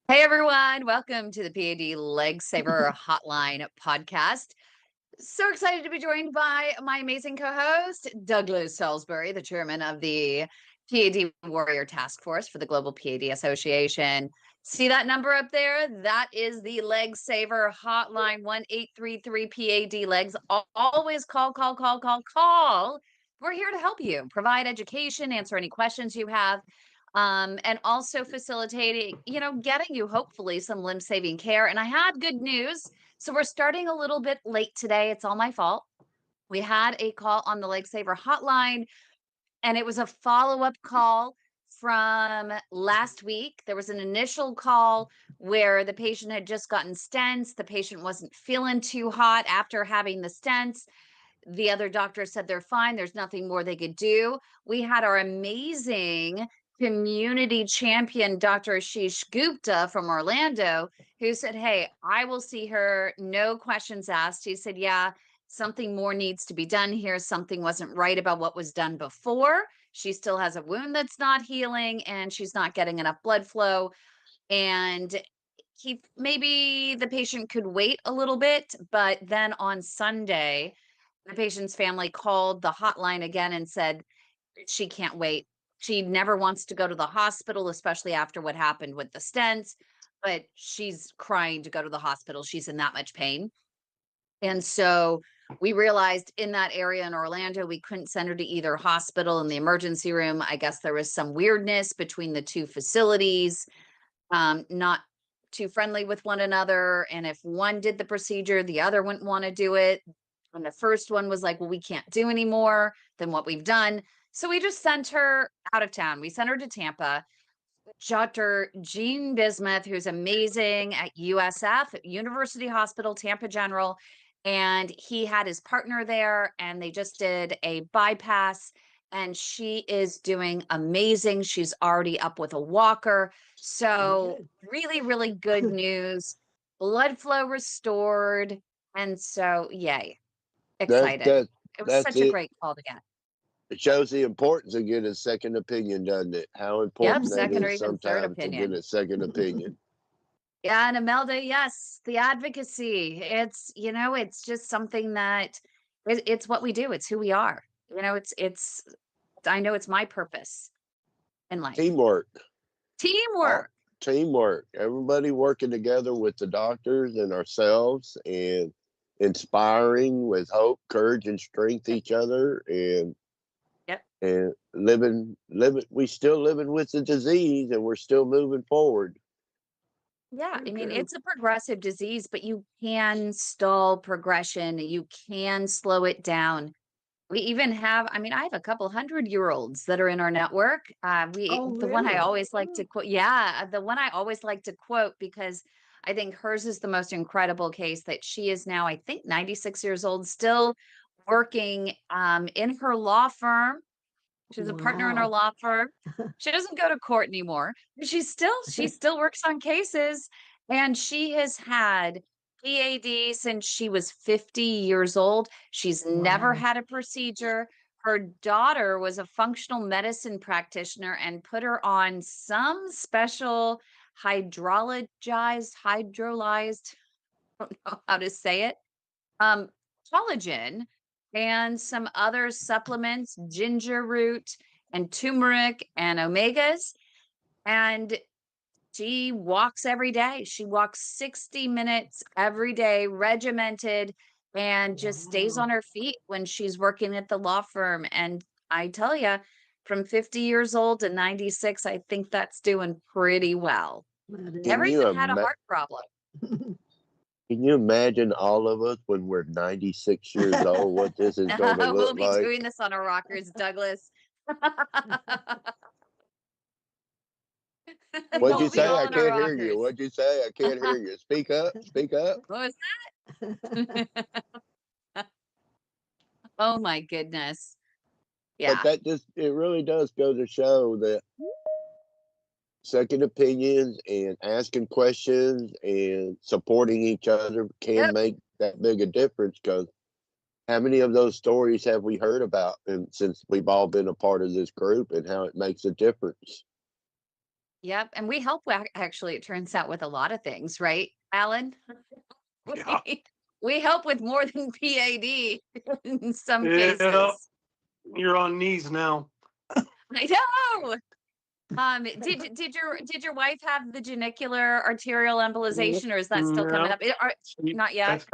Hey everyone, welcome to the PAD Leg Saver Hotline podcast. So excited to be joined by my amazing co-host, Douglas Salisbury, the chairman of the PAD Warrior Task Force for the Global PAD Association. See that number up there? That is the Leg Saver Hotline, 1-833-PAD Legs. Always call. We're here to help you, provide education, answer any questions you have. And also facilitating, getting you hopefully some limb saving care. And I had good news. So we're starting a little bit late today. It's all my fault. We had a call on the Leg Saver hotline, and it was a follow-up call from last week. There was an initial call where the patient had just gotten stents. The patient wasn't feeling too hot after having the stents. The other doctor said they're fine. There's nothing more they could do. We had our amazing community champion, Dr. Ashish Gupta from Orlando, who said, hey, I will see her, no questions asked. He said, yeah, something more needs to be done here. Something wasn't right about what was done before. She still has a wound that's not healing, and she's not getting enough blood flow. And maybe the patient could wait a little bit. But then on Sunday, the patient's family called the hotline again and said she can't wait. She never wants to go to the hospital, especially after what happened with the stents, but she's crying to go to the hospital. She's in that much pain. And so we realized in that area in Orlando, we couldn't send her to either hospital in the emergency room. I guess there was some weirdness between the two facilities, not too friendly with one another. And if one did the procedure, the other wouldn't want to do it. And the first one was like, well, we can't do any more than what we've done. So we just sent her out of town. We sent her to Tampa. Dr. Gene Bismuth, who's amazing at USF, at University Hospital, Tampa General. And he had his partner there, and they just did a bypass, and she is doing amazing. She's already up with a walker. So really, really good news. Blood flow restored. And so, yay. That's Excited. that. It was That's such a it. great call to get. It shows the importance of getting a second opinion, doesn't it? How Yep, important that second or is even third sometimes to get opinion. a second opinion. Yeah, and Imelda, yes, the advocacy. It's just something that it's what we do. It's who we are. I know it's my purpose in life. Teamwork. All Teamwork. teamwork. Everybody working together with the doctors and ourselves and inspiring with hope, courage, and strength each other Yep. and living we still living with the disease and we're still moving forward. Yeah, I mean, Okay. it's a progressive disease, but you can stall progression. You can slow it down. We even have, I mean, I have a couple 100-year-olds that are in our network. Oh, The one I really? always like to quote, yeah, the one I always like to quote because I think hers is the most incredible case that she is now, I think, 96 years old, still working in her law firm. She's a partner in her Wow. law firm. She doesn't go to court anymore, but she still works on cases, and she has had PAD since she was 50 years old. She's never Wow. had a procedure. Her daughter was a functional medicine practitioner and put her on some special hydrolyzed, I don't know how to say it, um, collagen and some other supplements, ginger root and turmeric and omegas. And she walks every day. She walks 60 minutes every day, regimented, and just stays on Wow. her feet when she's working at the law firm. And I tell you, from 50 years old to 96, I think that's doing pretty well. That Can Never is. you even had a ima- heart problem. can you imagine all of us when we're 96 years old? What this is going to We'll look be like? doing this on our rockers, Douglas. What'd We'll you Well, be say? all I on our can't hear you. rockers. What'd you say? I can't hear you. Speak up. Speak up. What was that? Oh my goodness. But Yeah. that just it really does go to show that second opinions and asking questions and supporting each other can Yep. make that big a difference. Because how many of those stories have we heard about, and since we've all been a part of this group, and how it makes a difference? Yep. And we help, actually, it turns out, with a lot of things, right, Alan? Yeah. We, we help with more than PAD in some Yeah. cases. You're on knees now. I know. Did your wife have the genicular arterial embolization, or is that still coming No, up? Not yet. that's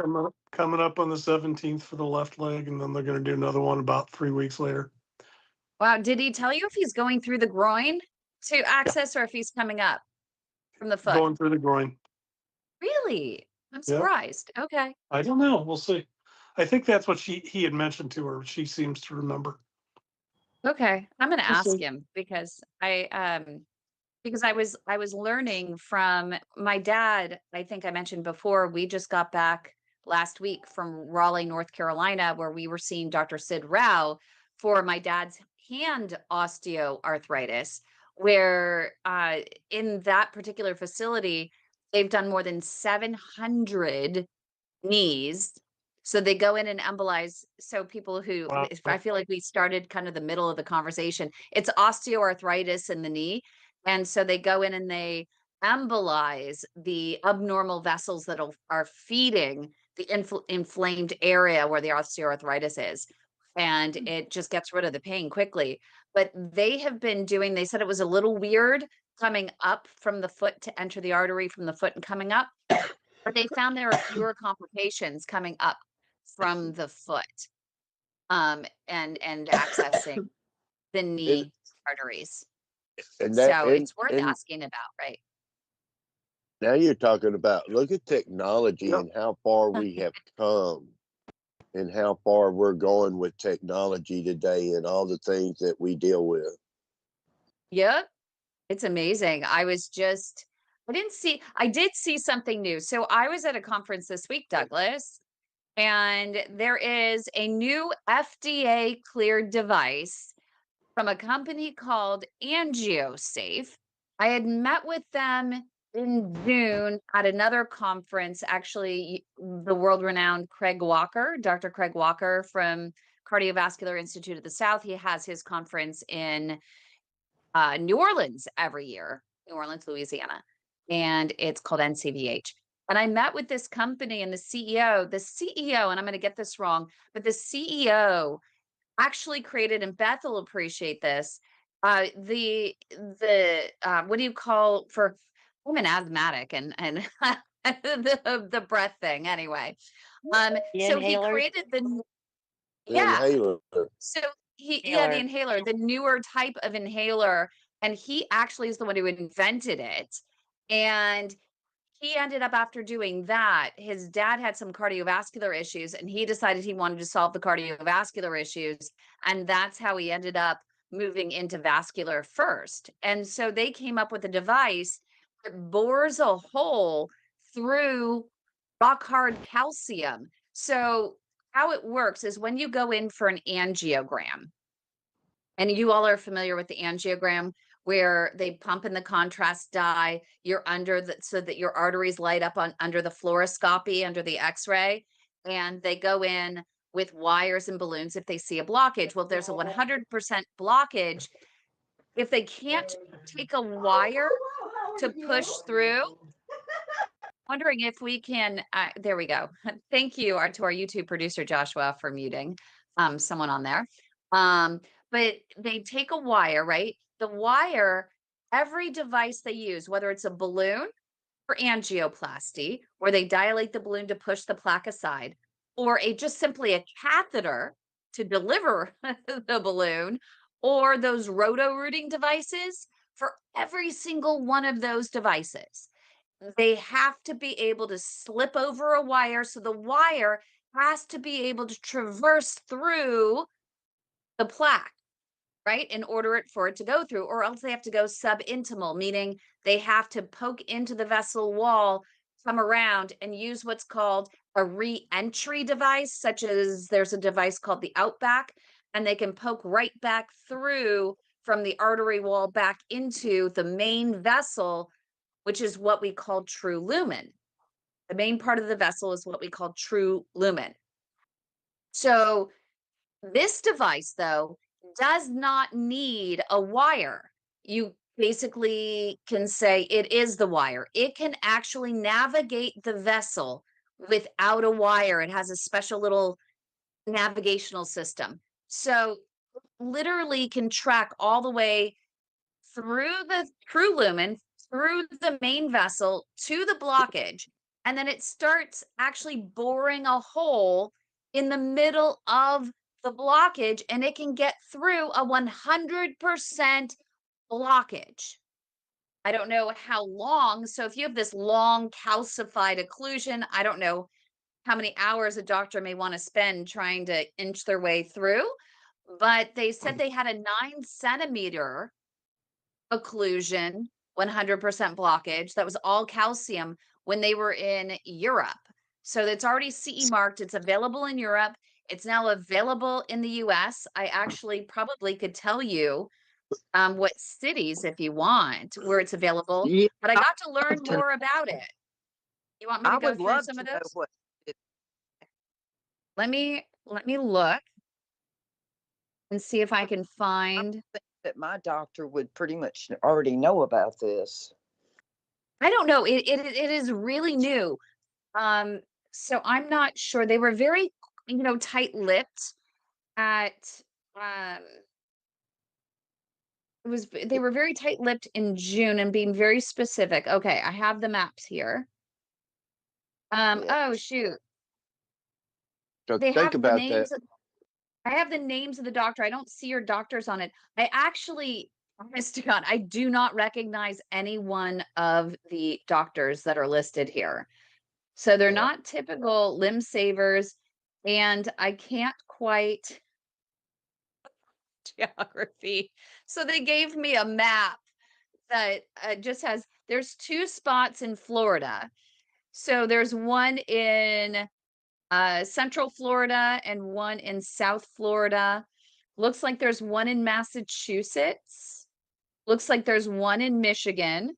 coming up on the 17th for the left leg, and then they're going to do another one about 3 weeks later. Wow. Did he tell you if he's going through the groin to access, or if he's coming up from the foot? Going through the groin. Really? I'm Yeah. surprised. Okay. I don't know. We'll see. I think that's what he had mentioned to her. She seems to remember. Okay. I'm going to We'll ask see. him because I was learning from my dad. I think I mentioned before, we just got back last week from Raleigh, North Carolina, where we were seeing Dr. Sid Rao for my dad's hand osteoarthritis, where in that particular facility, they've done more than 700 knees. So they go in and embolize. So people who, Wow. I feel like we started kind of the middle of the conversation. It's osteoarthritis in the knee. And so they go in and they embolize the abnormal vessels that are feeding the inflamed area where the osteoarthritis is. And it just gets rid of the pain quickly. But they have been doing, they said it was a little weird coming up from the foot to enter the artery from the foot and coming up. But they found there are fewer complications coming up from the foot, and accessing the And knee arteries. and that So it's worth and asking about, right? now you're talking about, look at technology Yep. and how far we have come and how far we're going with technology today and all the things that we deal with. Yep. It's amazing. I did see something new. So I was at a conference this week, Douglas, and there is a new FDA cleared device from a company called AngioSafe. I had met with them in June at another conference, actually, the world renowned Dr. Craig Walker from Cardiovascular Institute of the South. He has his conference in New Orleans every year, New Orleans, Louisiana, and it's called NCVH. And I met with this company and the CEO, and I'm going to get this wrong, but the CEO actually created, and Beth will appreciate this. The what do you call for? I'm an asthmatic, and the breath thing anyway. So he inhalers? created the The yeah. inhaler. So the Inhaler. inhaler, the newer type of inhaler, and he actually is the one who invented it. And he ended up, after doing that, his dad had some cardiovascular issues, and he decided he wanted to solve the cardiovascular issues. And that's how he ended up moving into vascular first. And so they came up with a device that bores a hole through rock hard calcium. So how it works is when you go in for an angiogram, and you all are familiar with the angiogram, where they pump in the contrast dye, you're under the, so that your arteries light up under the fluoroscopy, under the x-ray, and they go in with wires and balloons if they see a blockage. Well, there's a 100% blockage. If they can't take a wire to push through, wondering if we can, there we go. Thank you to our YouTube producer, Joshua, for muting someone on there. But they take a wire, right? The wire, every device they use, whether it's a balloon for angioplasty, where they dilate the balloon to push the plaque aside, or just simply a catheter to deliver the balloon, or those roto-rooting devices, for every single one of those devices, they have to be able to slip over a wire. So the wire has to be able to traverse through the plaque, right? In order for it to go through, or else they have to go subintimal, meaning they have to poke into the vessel wall, come around, and use what's called a re-entry device, such as there's a device called the Outback, and they can poke right back through from the artery wall back into the main vessel, which is what we call true lumen. The main part of the vessel is what we call true lumen. So this device, though, does not need a wire. You basically can say it is the wire. It can actually navigate the vessel without a wire. It has a special little navigational system. So literally can track all the way through the true lumen, through the main vessel to the blockage. And then it starts actually boring a hole in the middle of the blockage, and it can get through a 100% blockage. I don't know how long. So if you have this long calcified occlusion, I don't know how many hours a doctor may want to spend trying to inch their way through, but they said they had a 9 centimeter occlusion, 100% blockage. That was all calcium when they were in Europe. So it's already CE marked. It's available in Europe. It's now available in the US. I actually probably could tell you what cities, if you want, where it's available, Yeah, but I I got to learn love to. more about it. You want me I to go would through love some to of know those? what. Let me look and see if I can I find. think that my doctor would pretty much already know about this. I don't know. It is really new. Um, so I'm not sure. They were very, tight-lipped at um they were very tight-lipped in June and being very specific. Okay, I have the maps here. Yeah. Oh shoot. So They think have the about that. names of I have the names of the doctor. I don't see your doctors on it. I actually, honest to God, I do not recognize any one of the doctors that are listed here. So they're Yeah. not typical limb savers, and I can't quite geography. So they gave me a map that just has, there's 2 spots in Florida. So there's one in Central Florida and one in South Florida. Looks like there's one in Massachusetts. Looks like there's one in Michigan.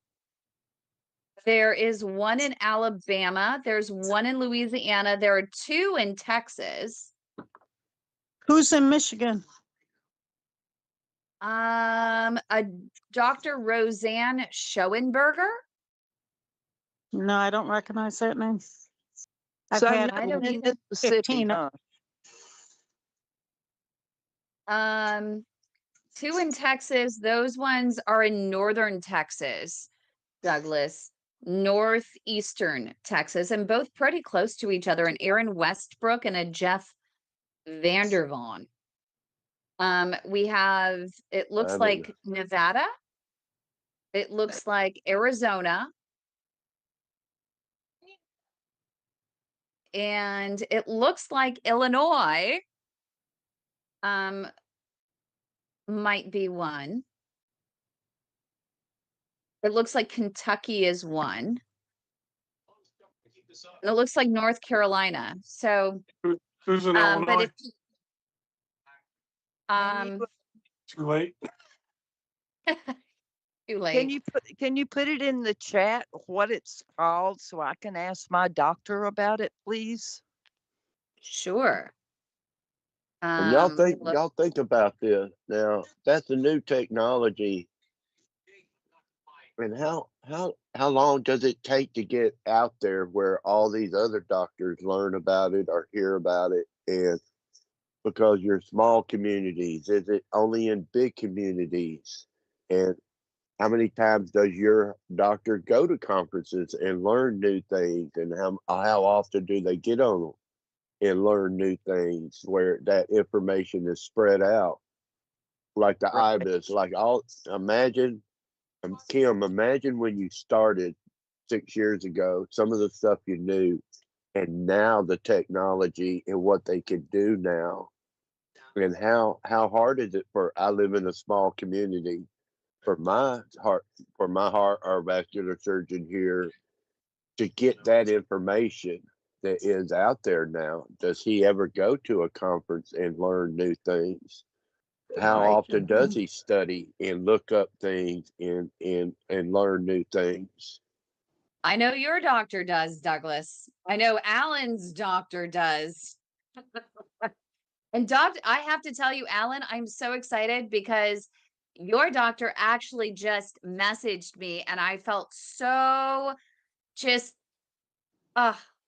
There is one in Alabama. There's one in Louisiana. There are 2 in Texas. Who's in Michigan? A Dr. Roseanne Schoenberger. No, I don't recognize that name. I've So had I don't nothing in even. Mississippi, 15. huh? 2 in Texas. Those ones are in northern Texas, Douglas, northeastern Texas, and both pretty close to each other. An Aaron Westbrook and a Jeff Vandervon. We have, it looks I don't like Nevada. It looks like Arizona. And it looks like Illinois might be one. It looks like Kentucky is one. And it looks like North Carolina. So, Who's in but if Illinois? um Too late. too late. Can you put it in the chat what it's called so I can ask my doctor about it, please? Sure. And Look, y'all think about this now. That's a new technology. And how long does it take to get out there where all these other doctors learn about it or hear about it? And because you're small communities, is it only in big communities? And how many times does your doctor go to conferences and learn new things? And how often do they get on them and learn new things where that information is spread out? Like the Right. IBIS, like imagine, Kym, imagine when you started 6 years ago, some of the stuff you knew, and now the technology and what they can do now. And how hard is it for, I live in a small community, for my heart or vascular surgeon here to get that information that is out there now? Does he ever go to a conference and learn new things? How Right. often does he study and look up things and learn new things? I know your doctor does, Douglas. I know Alan's doctor does. And I have to tell you, Alan, I'm so excited because your doctor actually just messaged me, and I felt so just,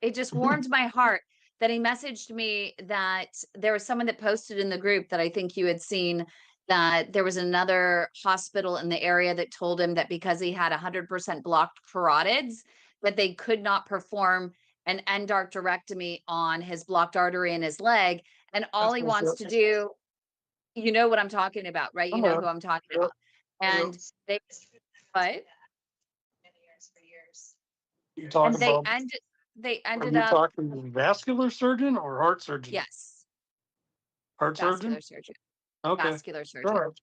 it just warmed my heart that he messaged me that there was someone that posted in the group that I think you had seen, that there was another hospital in the area that told him that because he had 100% blocked carotids, that they could not perform an endarterectomy on his blocked artery in his leg. And all he wants to do, you know what I'm talking about, right? You know who I'm talking about. And they, what? You And talking they about? ended, they Are ended you up, talking vascular surgeon or heart surgeon? yes, Heart surgeon. vascular surgeon, Okay. vascular surgeon. Sure.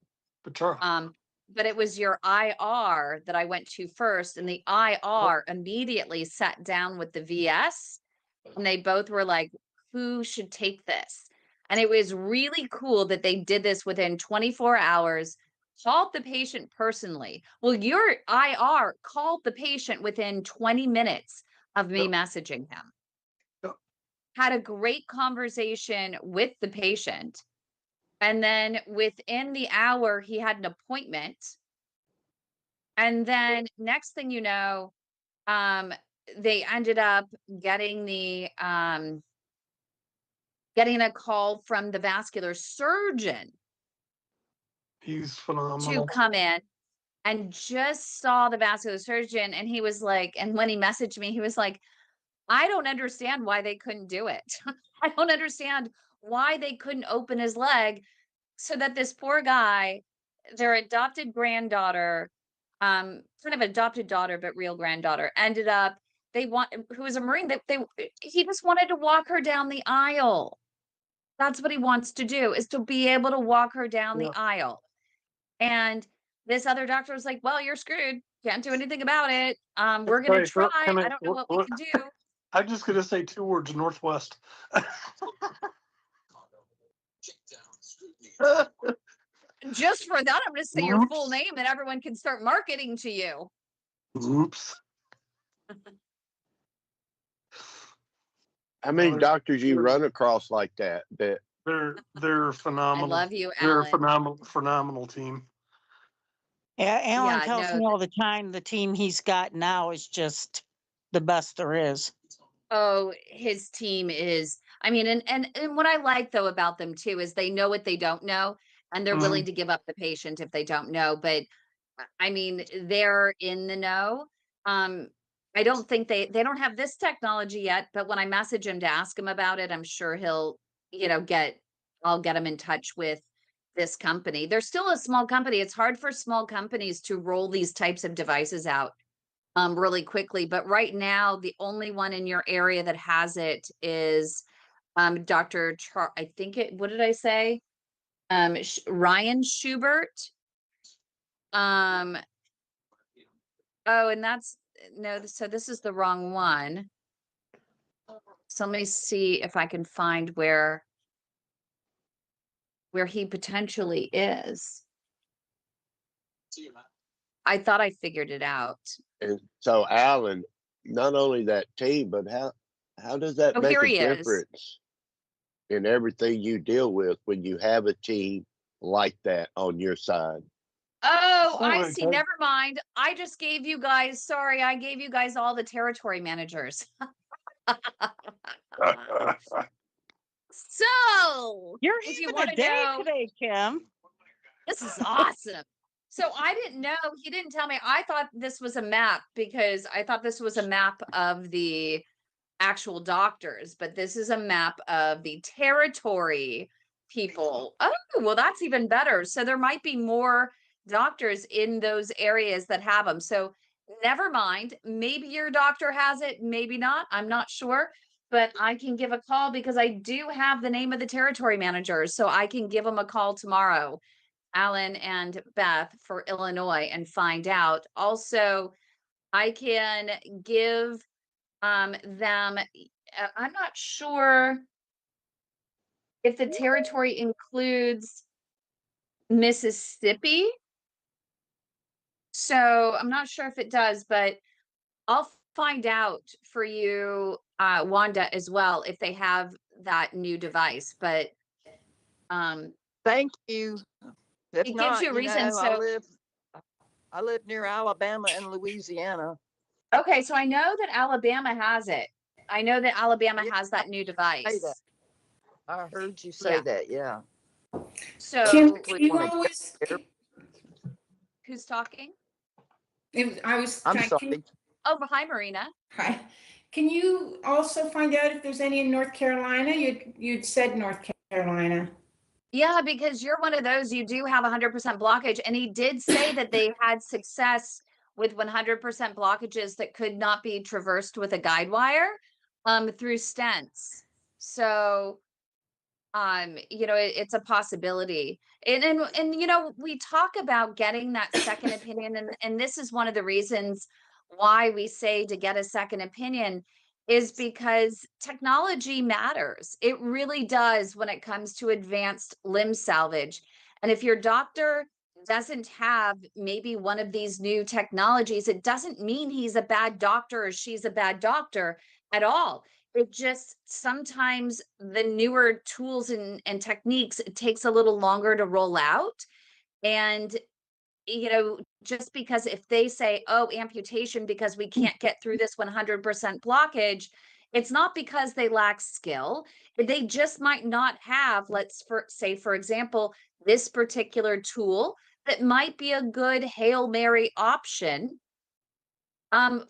But sure. But it was your IR that I went to first, and the IR immediately sat down with the VS, and they both were like, who should take this? And it was really cool that they did this within 24 hours, called the patient personally. Well, your IR called the patient within 20 minutes of me Yep. messaging him. Yep. Had a great conversation with the patient. And then within the hour, he had an appointment. And then next thing you know, they ended up getting getting a call from the vascular surgeon He's to phenomenal. come in, and just saw the vascular surgeon. And he was like, and when he messaged me, he was like, I don't understand why they couldn't do it. I don't understand why they couldn't open his leg so that this poor guy, their adopted granddaughter, kind of adopted daughter, but real granddaughter, ended up, who was a Marine, he just wanted to walk her down the aisle. That's what he wants to do, is to be able to walk her down the Yeah. aisle. And this other doctor was like, well, you're screwed. Can't do anything about it. We're going to try. I don't know what we can do. I'm just gonna say 2 words: Northwest. Just for that, I'm going to say your full Oops. name and everyone can start marketing to you. Oops. How many doctors you run across like that? That They're I phenomenal. love you, They're a Alan. phenomenal team. Yeah, Alan Yeah, tells no, me all the time the team he's got now is just the best there is. oh, his team is, I mean, and what I like though about them too is they know what they don't know, and they're willing to give up the patient if they don't know. But I mean, they're in the know. Um, I don't think they don't have this technology yet, but when I message him to ask him about it, I'm sure he'll, I'll get him in touch with this company. They're still a small company. It's hard for small companies to roll these types of devices out really quickly. But right now, the only one in your area that has it is Dr. I think what did I say? Ryan Schubert. Oh, and no, so this is the wrong one. So let me see if I can find where he potentially is. I thought I figured it out. and so Alan, not only that team, but how does that Oh, make here a he is. difference in everything you deal with when you have a team like that on your side? Oh, Oh I my see. God. Never mind. I just gave you guys, sorry, I gave you guys all the territory managers. So, You're if you having want a to day know, today, Kim. this is awesome. So I didn't know, he didn't tell me. I thought this was a map because I thought this was a map of the actual doctors, but this is a map of the territory people. Oh, well, that's even better. So there might be more doctors in those areas that have them. So never mind. Maybe your doctor has it, maybe not. I'm not sure, but I can give a call because I do have the name of the territory manager. So I can give them a call tomorrow, Alan and Beth, for Illinois, and find out. Also, I can give them, I'm not sure if the territory includes Mississippi. So I'm not sure if it does, but I'll find out for you, Wanda, as well, if they have that new device. But Thank you. If It gives not, you a reason. I live near Alabama and Louisiana. Okay, so I know that Alabama has it. I know that Alabama Yeah, has that new say device. that. I heard you say Yeah. that. Yeah. So Kym, We can you wanna get always, there. who's talking? I was I'm trying, sorry. Oh, hi, Marina. hi. Can you also find out if there's any in North Carolina? You'd said North Carolina. Yeah, because you're one of those, you do have 100% blockage. And he did say that they had success with 100% blockages that could not be traversed with a guide wire through stents. So, it's a possibility. And we talk about getting that second opinion. And this is one of the reasons why we say to get a second opinion is because technology matters. It really does when it comes to advanced limb salvage. And if your doctor doesn't have maybe one of these new technologies, it doesn't mean he's a bad doctor or she's a bad doctor at all. It just sometimes the newer tools and techniques, it takes a little longer to roll out. And just because if they say, oh, amputation because we can't get through this 100% blockage, it's not because they lack skill. They just might not have, say, for example, this particular tool that might be a good Hail Mary option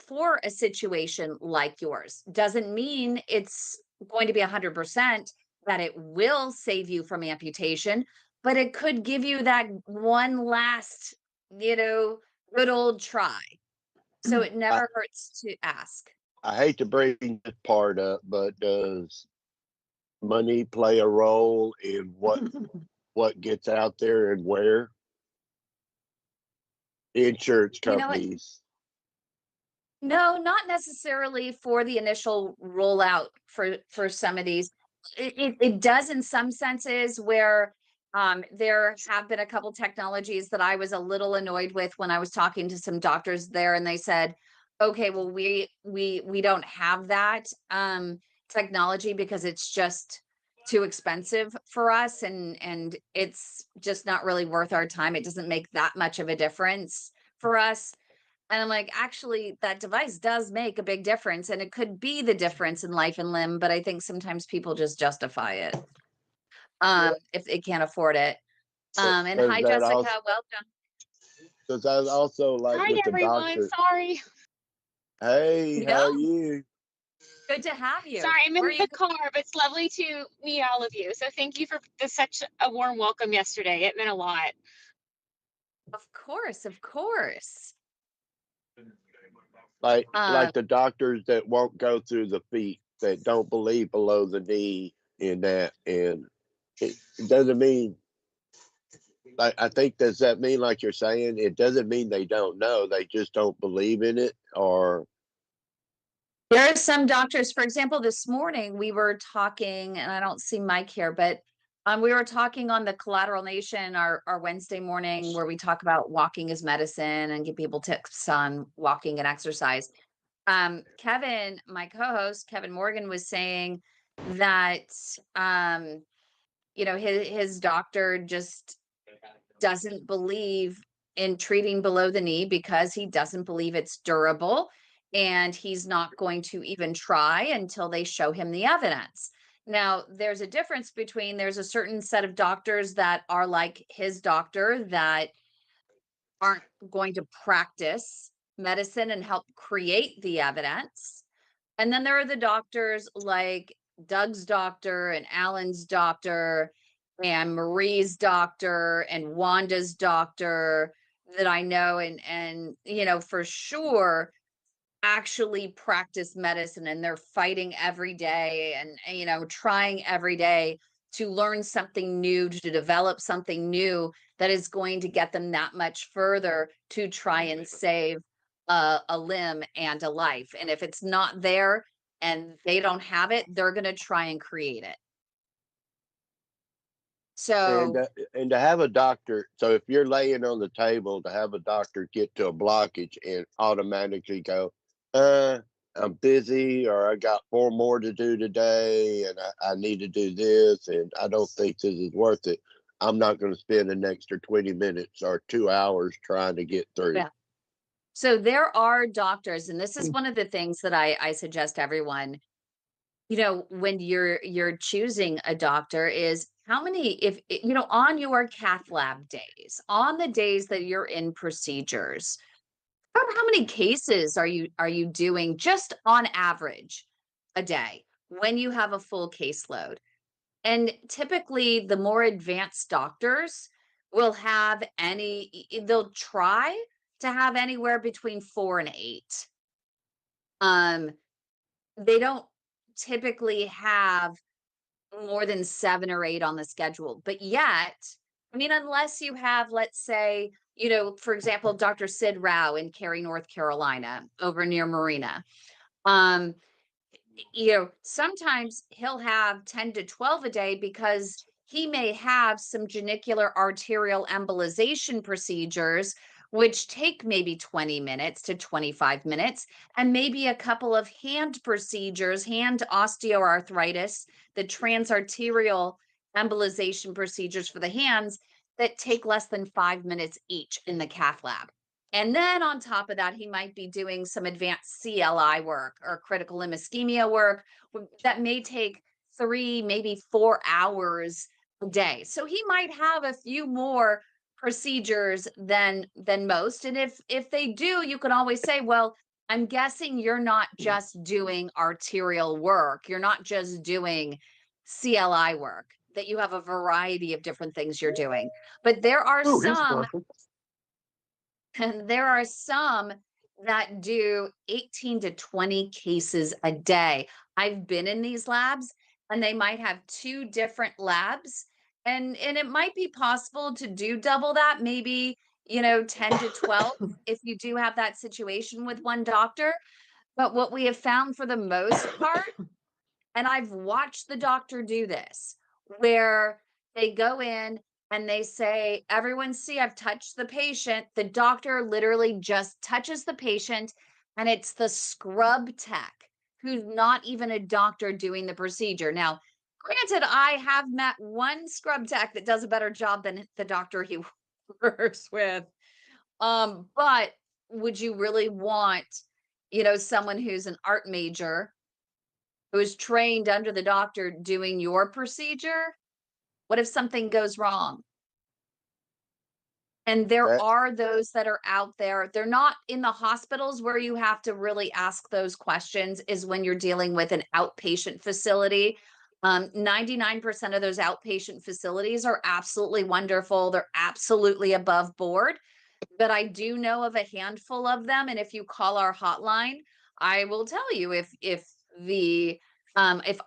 for a situation like yours. Doesn't mean it's going to be 100% that it will save you from amputation, but it could give you that one last, good old try. So it I, never hurts to ask. I hate to bring this part up, but does money play a role in what gets out there and where? The insurance You know what? companies. No, not necessarily for the initial rollout for some of these. It does in some senses where there have been a couple technologies that I was a little annoyed with when I was talking to some doctors there, and they said, okay, well, we don't have that technology because it's just too expensive for us, and it's just not really worth our time. It doesn't make that much of a difference for us. And I'm like, actually, that device does make a big difference, and it could be the difference in life and limb, but I think sometimes people just justify it if they can't afford it. And Does hi, that Jessica, also welcome. does that also like Hi with the everyone, doctor? sorry. Hey, how No, are you? good to have you. Sorry, I'm Where in are you? the car, but it's lovely to meet all of you. So thank you for such a warm welcome yesterday. It meant a lot. Of course, of course. Like the doctors that won't go through the feet, that don't believe below the knee in that, and it doesn't mean, like, I think, does that mean, like you're saying, it doesn't mean they don't know, they just don't believe in it? Or There are some doctors, for example, this morning we were talking, and I don't see Mike here, but we were talking on the Collateral Nation, our Wednesday morning, where we talk about walking as medicine and give people tips on walking and exercise. Kevin, my co-host, Kevin Morgan, was saying that his doctor just doesn't believe in treating below the knee because he doesn't believe it's durable, and he's not going to even try until they show him the evidence. Now, there's a difference between, there's a certain set of doctors that are like his doctor that aren't going to practice medicine and help create the evidence. And then there are the doctors like Doug's doctor and Alan's doctor and Marie's doctor and Wanda's doctor that I know and for sure actually practice medicine, and they're fighting every day and trying every day to learn something new, to develop something new that is going to get them that much further to try and save a limb and a life. And if it's not there and they don't have it, they're going to try and create it. and So and to have a doctor, so if you're laying on the table, to have a doctor get to a blockage and automatically go, I'm busy, or I got 4 more to do today, and I need to do this, and I don't think this is worth it. I'm not going to spend an extra 20 minutes or 2 hours trying to get through. Yeah. So there are doctors, and this is one of the things that I suggest everyone, when you're choosing a doctor, is how many, if on your cath lab days, on the days that you're in procedures, how many cases are you doing just on average a day when you have a full caseload? And typically the more advanced doctors will have they'll try to have anywhere between 4 and 8. They don't typically have more than 7 or 8 on the schedule. But yet, I mean, unless you have, let's say, for example, Dr. Sid Rao in Cary, North Carolina, over near Marina. Sometimes he'll have 10 to 12 a day because he may have some genicular arterial embolization procedures, which take maybe 20 minutes to 25 minutes, and maybe a couple of hand procedures, hand osteoarthritis, the transarterial embolization procedures for the hands that take less than 5 minutes each in the cath lab. And then on top of that, he might be doing some advanced CLI work or critical limb ischemia work that may take 3, maybe 4 hours a day. So he might have a few more procedures than most. And if they do, you can always say, well, I'm guessing you're not just doing arterial work. You're not just doing CLI work, that you have a variety of different things you're doing. But there are Oh, here's some perfect. and there are some that do 18 to 20 cases a day. I've been in these labs and they might have 2 different labs, and it might be possible to do double that, maybe, 10 to 12 if you do have that situation with one doctor. But what we have found for the most part, and I've watched the doctor do this, where they go in and they say, everyone see, I've touched the patient. The doctor literally just touches the patient, and it's the scrub tech who's not even a doctor doing the procedure. Now, granted, I have met one scrub tech that does a better job than the doctor he works with. But would you really want, someone who's an art major who is trained under the doctor doing your procedure? What if something goes wrong? And there That are those that are out there. They're not in the hospitals where you have to really ask those questions, is when you're dealing with an outpatient facility. 99% of those outpatient facilities are absolutely wonderful. They're absolutely above board. But I do know of a handful of them. And if you call our hotline, I will tell you if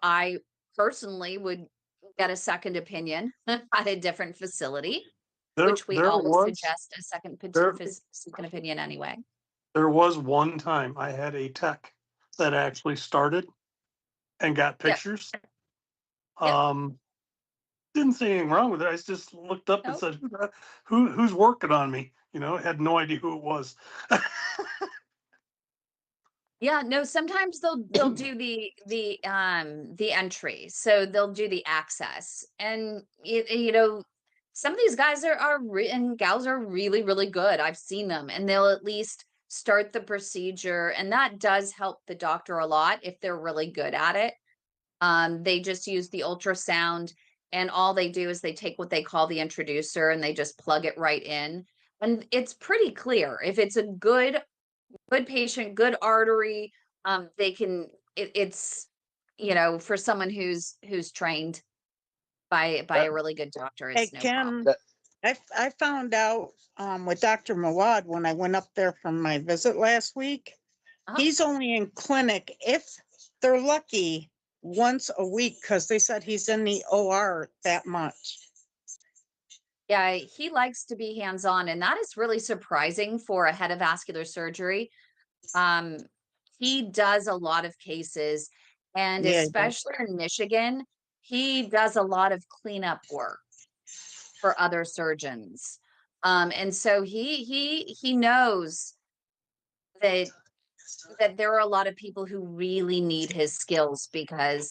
I personally would get a second opinion at a different facility, which we There always was suggest a second there second opinion anyway. there was one time I had a tech that actually started and got Yep. pictures. Yep. Didn't see anything wrong with it. I just looked up and Nope. said, who's working on me? Had no idea who it was. Yeah, no, sometimes they'll do the entry. So they'll do the access. And some of these guys and gals are really, really good. I've seen them, and they'll at least start the procedure, and that does help the doctor a lot if they're really good at it. They just use the ultrasound, and all they do is they take what they call the introducer and they just plug it right in. And it's pretty clear if it's a good patient, good artery. It's for someone who's trained by that a really good doctor, Hey, it's no problem. Kim, that I found out with Dr. Mawad when I went up there from my visit last week. Uh-huh. He's only in clinic, if they're lucky, once a week, because they said he's in the OR that much. Yeah, he likes to be hands-on, and that is really surprising for a head of vascular surgery. He does a lot of cases, and Yeah, especially in Michigan, he does a lot of cleanup work for other surgeons. And so he knows that there are a lot of people who really need his skills, because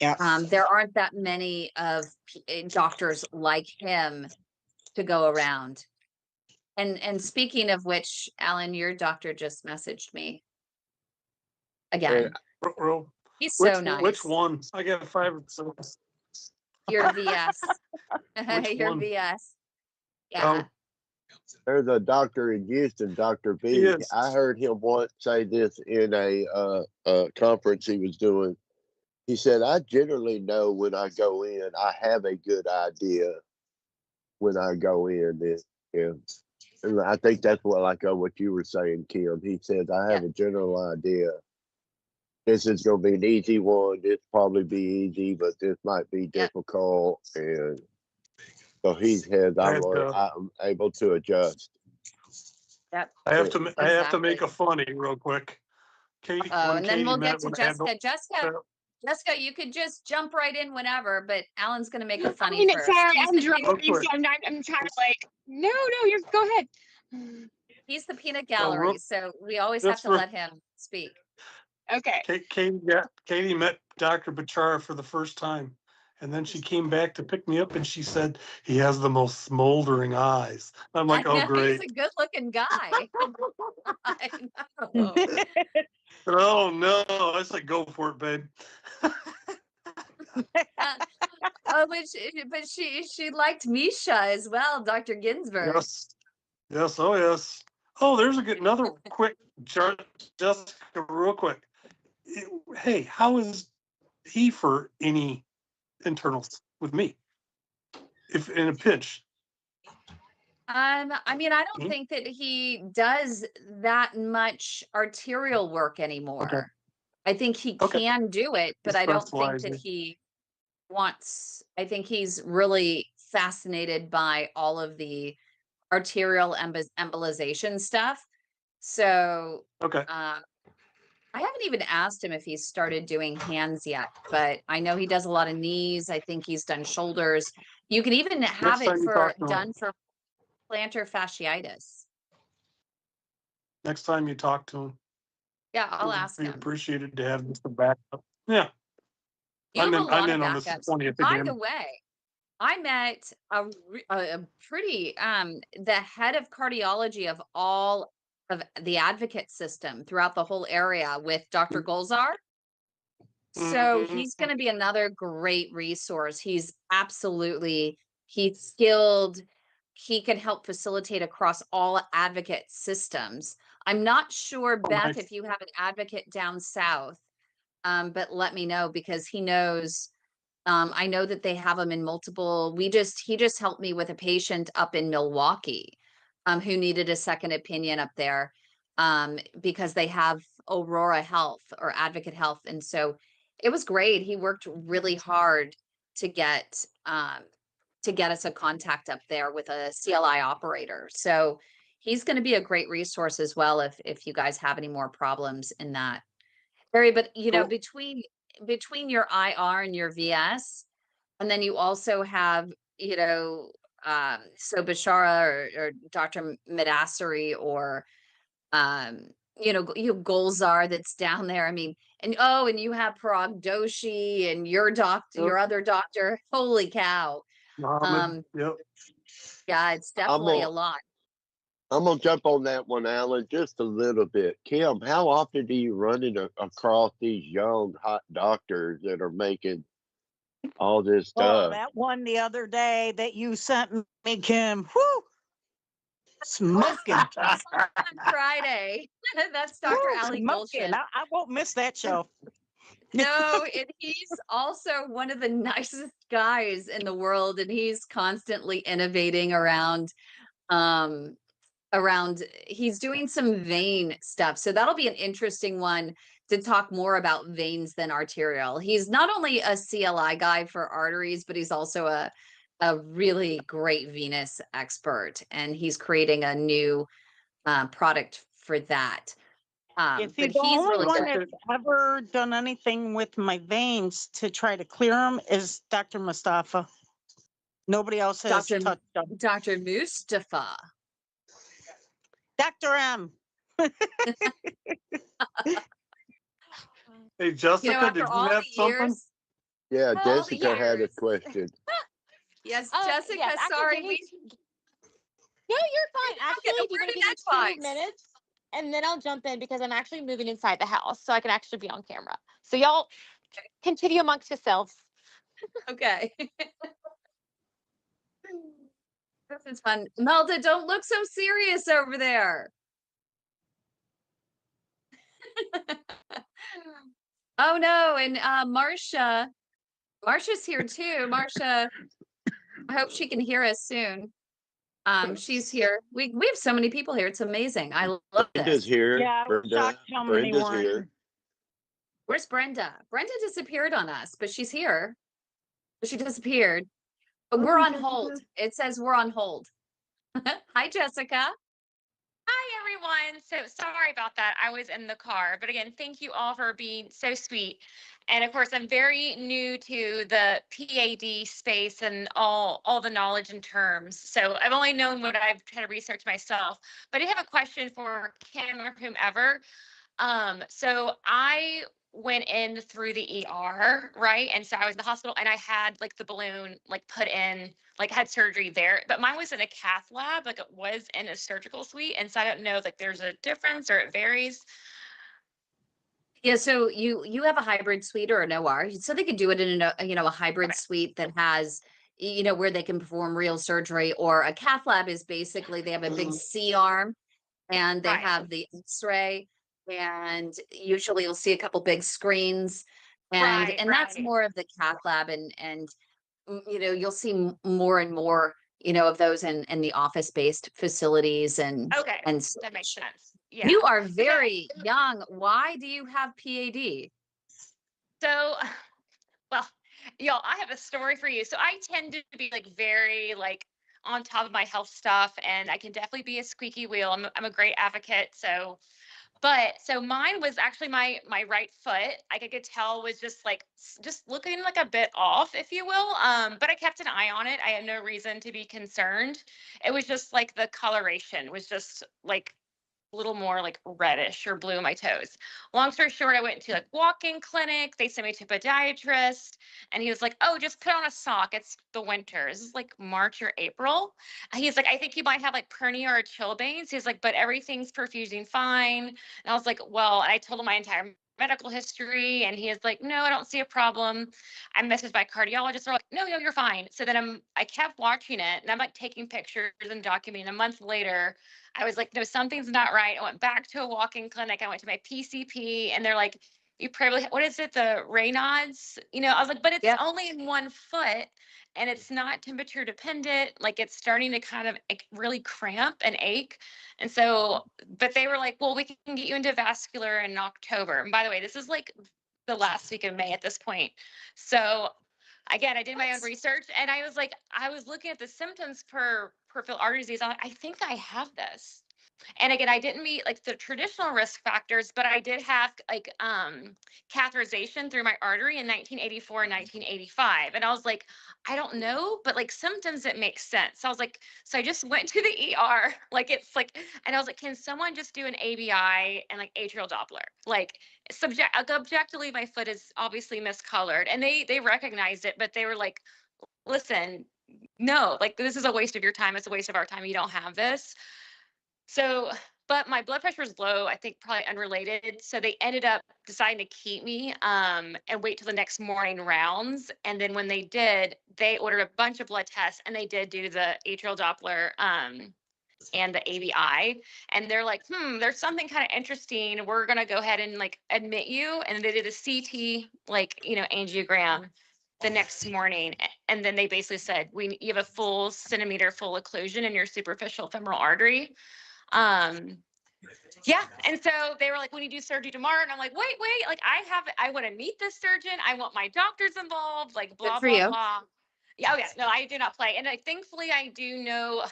Yes. There aren't that many of doctors like him to go around. And speaking of which, Alan, your doctor just messaged me again. Well, He's so which nice. one? I got 5 or 6. Your VS. Which Your one? VS. Yeah. There's a doctor in Houston, Dr. B. Yes. I heard him once say this in a conference he was doing. He said, I generally know when I go in, I have a good idea when I go in. And I think that's what you were saying, Kim. He said, I have a general idea. This is going to be an easy one. This probably be easy, but this might be difficult. And so he says, I'm able to adjust. Yep. I have to Exactly. make a funny real quick. Katie, Oh, when and then Katie we'll met get to when I had Jessica. Jessica, you could just jump right in whenever, but Alan's going to make a I funny mean, first. sorry, He's I'm the driving, quick. so I'm trying to like, no, you're go ahead. He's the peanut gallery, so we always have Just to for- let him speak. Okay. Katie met Dr. Bachara for the first time. And then she came back to pick me up and she said, he has the most smoldering eyes. I'm like, oh, great. He's a good looking guy. I know. Oh, no. I said, go for it, babe. But she liked Misha as well, Dr. Ginsburg. Yes. Yes. Oh, yes. Oh, there's another quick, Jessica, real quick. Hey, how is he for any internals with me? If in a pinch. I mean, I don't think that he does that much arterial work anymore. Okay. I think he Okay. can do it, but I don't think that Specializing. he wants. I think he's really fascinated by all of the arterial embolization stuff. So Okay. I haven't even asked him if he's started doing hands yet, but I know he does a lot of knees. I think he's done shoulders. You can even have Next it time you talk to him. done for plantar fasciitis. Next time you talk to him. Yeah, I'll It would ask be him. appreciated to have this backup. Yeah. You have a lot I'm of in on this backups. 20th By again. the way, I met a pretty the head of cardiology of all of the advocate system throughout the whole area with Dr. Golzar. So he's going to be another great resource. He's skilled. He can help facilitate across all advocate systems. I'm not sure, Beth, nice. if you have an advocate down south, but let me know because he knows. I know that they have them in multiple. He just helped me with a patient up in Milwaukee, who needed a second opinion up there, because they have Aurora Health or Advocate Health, and so it was great. He worked really hard to get us a contact up there with a CLI operator. So he's going to be a great resource as well if you guys have any more problems in that area. But Cool. between your IR and your VS, and then you also have, so Bashara or Dr. Medassary or, you have Golzar that's down there. I mean, and you have Parag Doshi and your doctor, your other doctor. Holy cow. Muhammad. Yep. Yeah, it's definitely a lot. I'm going to jump on that one, Alan, just a little bit. Kim, how often do you run across these young, hot doctors that are making all this Oh, stuff? that one the other day that you sent me, Kim. Whoo! Smoking. On Friday. That's Dr. Woo, Ali smoking. Gulshan. I won't miss that show. No, and he's also one of the nicest guys in the world, and he's constantly innovating around he's doing some vein stuff. So that'll be an interesting one to talk more about veins than arterial. He's not only a CLI guy for arteries, but he's also a really great venous expert, and he's creating a new product for that. If But he's the he's only really one good. that's ever done anything with my veins to try to clear them is Dr. Mustafa. Nobody else has Dr. touched them. Dr. Mustafa. Dr. M. Hey, Jessica, After did you all have the something? years, Yeah, Oh, Jessica had a years. question. Yes, Yes, Jessica, actually, sorry. give me. No, you're fine. Actually, Okay, if you where want to did give me that 2 minutes, and then I'll jump in because I'm actually moving inside the house, so I can actually be on camera. So y'all continue amongst yourselves. Okay. This is fun. Melda, don't look so serious over there. Oh no, and Marcia's here too. Marcia, I hope she can hear us soon. She's here. We have so many people here. It's amazing. I love Brenda's this. here. Yeah, I was shocked how many Brenda's weren't. here. Where's Brenda? Brenda disappeared on us, but she's here. She disappeared. But we're on hold. It says we're on hold. Hi, Jessica. Hi, everyone. So sorry about that. I was in the car. But again, thank you all for being so sweet. And of course, I'm very new to the PAD space and all the knowledge and terms. So I've only known what I've tried to research myself. But I have a question for Kym or whomever. So I went in through the ER, right? And so I was in the hospital and I had like the balloon like put in, like had surgery there, but mine was in a cath lab, like it was in a surgical suite. And so I don't know, like there's a difference or it varies. Yeah, so you have a hybrid suite or an OR, so they could do it in a hybrid Okay. suite that has where they can perform real surgery, or a cath lab is basically they have a big C arm and they Right. have the X-ray, and usually you'll see a couple big screens, and Right, that's right. more of the cath lab, and you'll see more and more of those in the office-based facilities Okay. and That makes such. sense. Yeah. You are 'Cause very young. Why do you have PAD? so, well, y'all, I have a story for you. So I tend to be like very like on top of my health stuff, and I can definitely be a squeaky wheel. I'm a great advocate. But so mine was actually my right foot. Like I could tell was just like just looking like a bit off, if you will. But I kept an eye on it. I had no reason to be concerned. It was just like the coloration was just like a little more like reddish or blue on my toes. Long story short, I went to like walk-in clinic. They sent me to a podiatrist, and he was like, "Oh, just put on a sock. It's the winter. This is like March or April." And he's like, "I think you might have like hernia or chilblains." He's like, "But everything's perfusing fine." And I was like, "Well," and I told him my entire medical history, and he is like, "No, I don't see a problem." I messaged my cardiologist. They're like, "No, no, you're fine." So then I kept watching it, and I'm like taking pictures and documenting. A month later, I was like, no, something's not right. I went back to a walk-in clinic. I went to my PCP, and they're like, you probably, what is it, the Raynaud's? I was like, but it's Yep. only in one foot and it's not temperature dependent. Like it's starting to kind of like, really cramp and ache. And so, but they were like, well, we can get you into vascular in October. And by the way, this is like the last week of May at this point. So again, I did my own research and I was like, I was looking at the symptoms for peripheral artery disease. I'm like, I think I have this. And again, I didn't meet like the traditional risk factors, but I did have like catheterization through my artery in 1984 and 1985. And I was like, I don't know, but like symptoms that make sense. So I was like, so I just went to the ER, like it's like, and I was like, can someone just do an ABI and like atrial Doppler? Like objectively, my foot is obviously miscolored, and they recognized it, but they were like, listen, no, like this is a waste of your time. It's a waste of our time. You don't have this. So, but my blood pressure was low, I think probably unrelated. So they ended up deciding to keep me and wait till the next morning rounds. And then when they did, they ordered a bunch of blood tests and they did do the atrial Doppler and the ABI. And they're like, there's something kind of interesting. We're going to go ahead and like admit you. And they did a CT, like, angiogram the next morning. And then they basically said, you have a full centimeter full occlusion in your superficial femoral artery. Yeah. And so they were like, when you do surgery tomorrow, and I'm like, wait, like I want to meet this surgeon. I want my doctors involved, like blah, Good for blah, you. blah. Yeah, oh yeah, no, I do not play. And thankfully I do know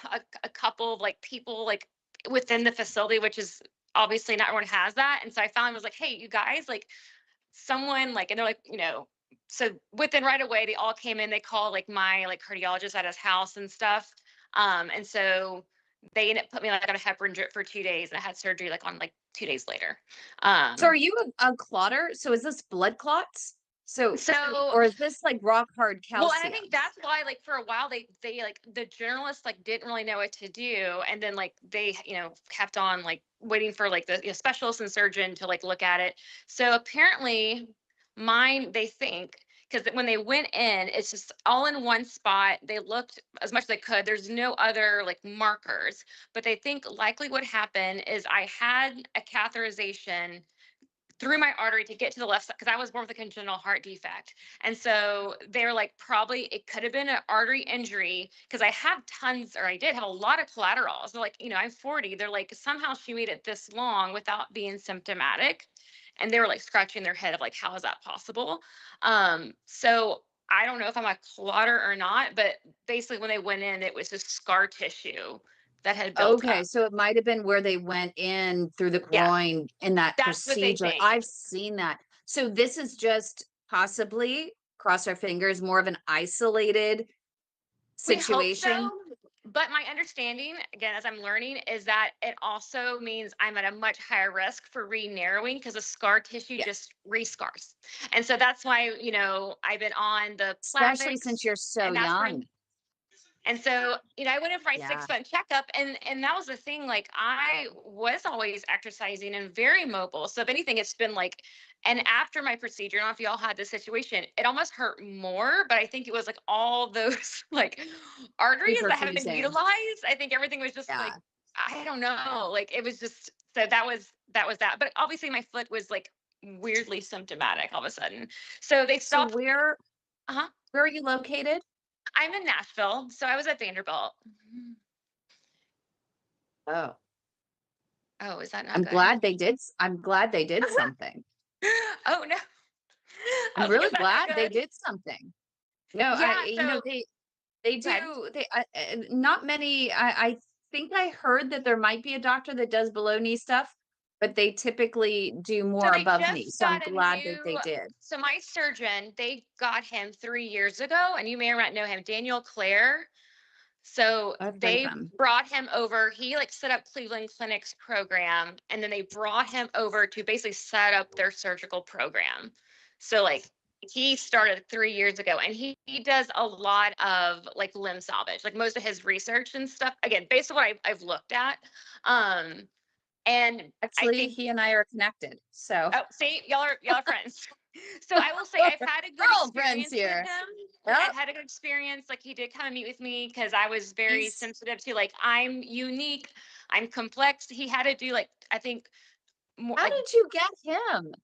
a couple of like people like within the facility, which is obviously not everyone has that. And so I finally was like, hey, you guys, like someone like, and they're like, so within right away, they all came in, they called like my like cardiologist at his house and stuff. And so they ended up put me like on a heparin drip for 2 days, and I had surgery like on like 2 days later. So are you a clotter? So is this blood clots? So, So, or is this like rock hard well, and I calcium? think that's why, like, for a while, they like the journalists like didn't really know what to do, and then like they kept on like waiting for like the specialist and surgeon to like look at it. So apparently, mine they think because when they went in, it's just all in one spot. They looked as much as they could. There's no other like markers, but they think likely what happened is I had a catheterization through my artery to get to the left side because I was born with a congenital heart defect. And so they're like, probably it could have been an artery injury because I have tons, or I did have a lot of collateral. So like, I'm 40. They're like, somehow she made it this long without being symptomatic. And they were like scratching their head of like, how is that possible? So I don't know if I'm a clotter or not, but basically when they went in, it was just scar tissue that had built Okay, up. so it might have been where they went in through the Yeah. groin in that That's what they procedure. think. I've seen that. So this is just possibly, cross our fingers, more of an isolated We hope situation. so. But my understanding, again, as I'm learning, is that it also means I'm at a much higher risk for re-narrowing because the scar tissue Yeah. just re-scars. And so that's why, I've been on the Especially Plavix since you're so and aspirin. young. And so, I went in for my Yeah. 6-month checkup, and that was the thing. Like, I was always exercising and very mobile. So if anything, it's been like, and after my procedure, I don't know if y'all had this situation, it almost hurt more, but I think it was like all those like arteries that haven't been Reperfusing. utilized. I think everything was just like, Yeah. I don't know. Like it was just, so that was that. But obviously my foot was like weirdly symptomatic all of a sudden. So they So stopped. where Uh-huh. are you located? I'm in Nashville. So I was at Vanderbilt. Oh, Oh, is that not I'm good? glad they did. I'm glad they did something. Oh no. I I'm was like, really is that not glad they good? did something. No, Yeah, they go ahead. do. Not many. I think I heard that there might be a doctor that does below knee stuff, but they typically do So more they above knee. just So I'm got a glad that they new, did. so my surgeon, they got him 3 years ago, and you may or may not know him, Daniel Clare. So I've heard of they them. brought him over. He like set up Cleveland Clinic's program, and then they brought him over to basically set up their surgical program. So like he started 3 years ago, and he does a lot of like limb salvage, like most of his research and stuff. Again, based on what I've looked at, and I Actually, think, he and I are connected. So oh, see, y'all are friends. So I will say I've had a good we're all friends experience with here. him. Yep. I've had a good experience. Like he did come and meet with me because I was very He's- sensitive to like I'm unique, I'm complex. He had to do like I think more How like did you get him?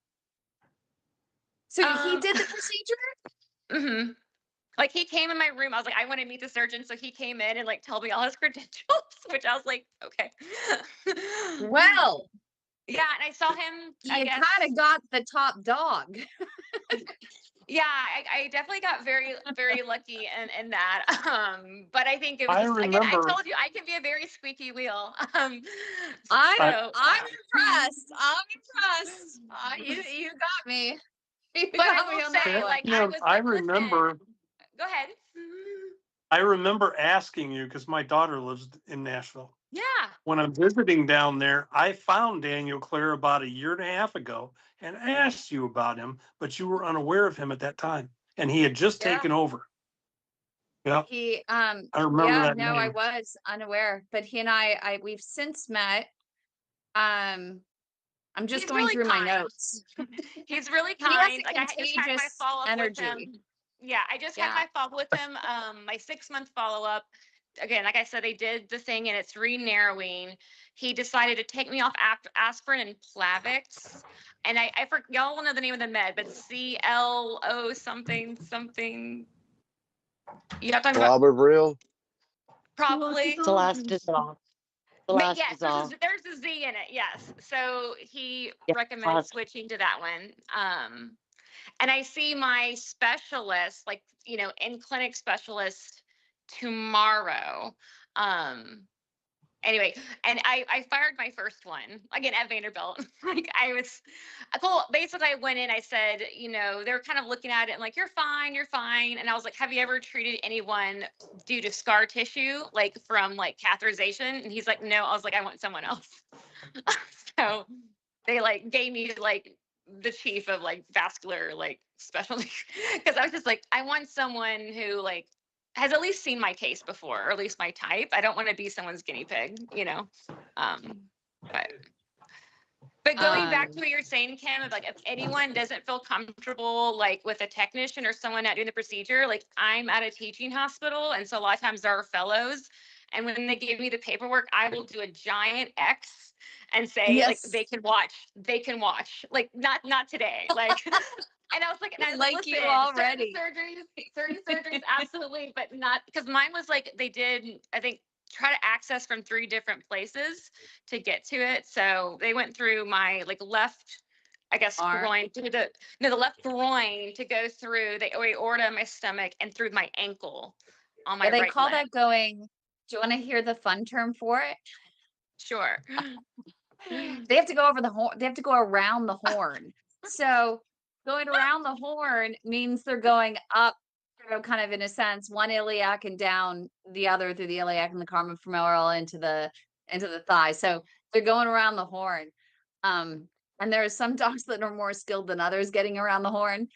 So he um did the procedure? mhm. Like he came in my room. I was like, I want to meet the surgeon. So he came in and like told me all his credentials, which I was like, okay. Well, Yeah, and I saw him, I you guess. kind of got the top dog. Yeah, I definitely got very, very lucky in that. But I think it was I just, again, I remember, told you I can be a very squeaky wheel. I'm So, impressed. I'm impressed. You got me. You but I got me will on that say, one. like, I Kim, was I like, listen, remember, go ahead. I remember asking you because my daughter lives in Nashville. Yeah. When I'm visiting down there, I found Daniel Clare about a year and a half ago and asked you about him, but you were unaware of him at that time, and he had just Yeah. taken over. Yep, He I remember yeah, that no, I name. was unaware, but he and I we've since met. I'm just He's going really through my kind. notes. He's really He has kind. a Like I just had my contagious follow-up with energy. him. Yeah, I just had Yeah. my follow with him. My 6-month follow-up. Again, like I said, they did the thing and it's re-narrowing. He decided to take me off aspirin and Plavix. And I forget, y'all will know the name of the med, but CLO something, something. You have to talk about Clobberville. probably. Celastazol. Yes, Celastazol. there's a Z in it. Yes. So he Yeah, recommended switching to that one. And I see my specialist, like, in clinic specialist tomorrow. Anyway, and I fired my first one again at Vanderbilt. Like I was cool. Basically, I went in, I said, they're kind of looking at it and like, you're fine, you're fine. And I was like, have you ever treated anyone due to scar tissue, like from like catheterization? And he's like, no. I was like, I want someone else. So they like gave me like the chief of like vascular like specialty because I was just like, I want someone who like has at least seen my case before, or at least my type. I don't want to be someone's guinea pig, you know. Um, but going back to what you're saying, Kim, like if anyone doesn't feel comfortable like with a technician or someone not doing the procedure, like I'm at a teaching hospital, and so a lot of times there are fellows, and when they give me the paperwork, I will do a giant X and say like Yes. they can watch, like not today, like. And I was like, and I was like, Like you listen, already. certain surgeries, absolutely, but not because mine was like they did, I think, try to access from 3 different places to get to it. So they went through my like left, I guess, Arm. groin through the left groin to go through the aorta in my stomach and through my ankle on my Yeah, they right call leg. that going. Do you want to hear the fun term for it? Sure. They have to go over the horn. They have to go around the horn. So going around the horn means they're going up, kind of in a sense, one iliac and down the other through the iliac and the common femoral into the thigh. So they're going around the horn. And there are some docs that are more skilled than others getting around the horn.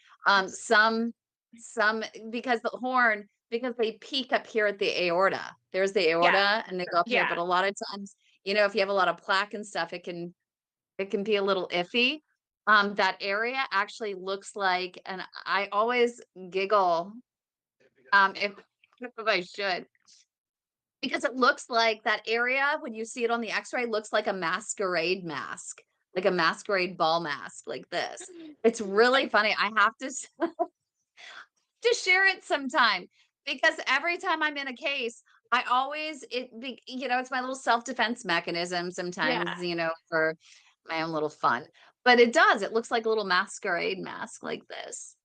Some because the horn, because they peak up here at the aorta. There's the aorta and they go up here, Yeah. but a lot of times, if you have a lot of plaque and stuff, it can be a little iffy. That area actually looks like, and I always giggle, if I should, because it looks like that area when you see it on the X-ray looks like a masquerade mask, like a masquerade ball mask, like this. It's really funny. I have to share it sometime because every time I'm in a case, I always it's my little self-defense mechanism sometimes, for my own little fun. But it looks like a little masquerade mask like this.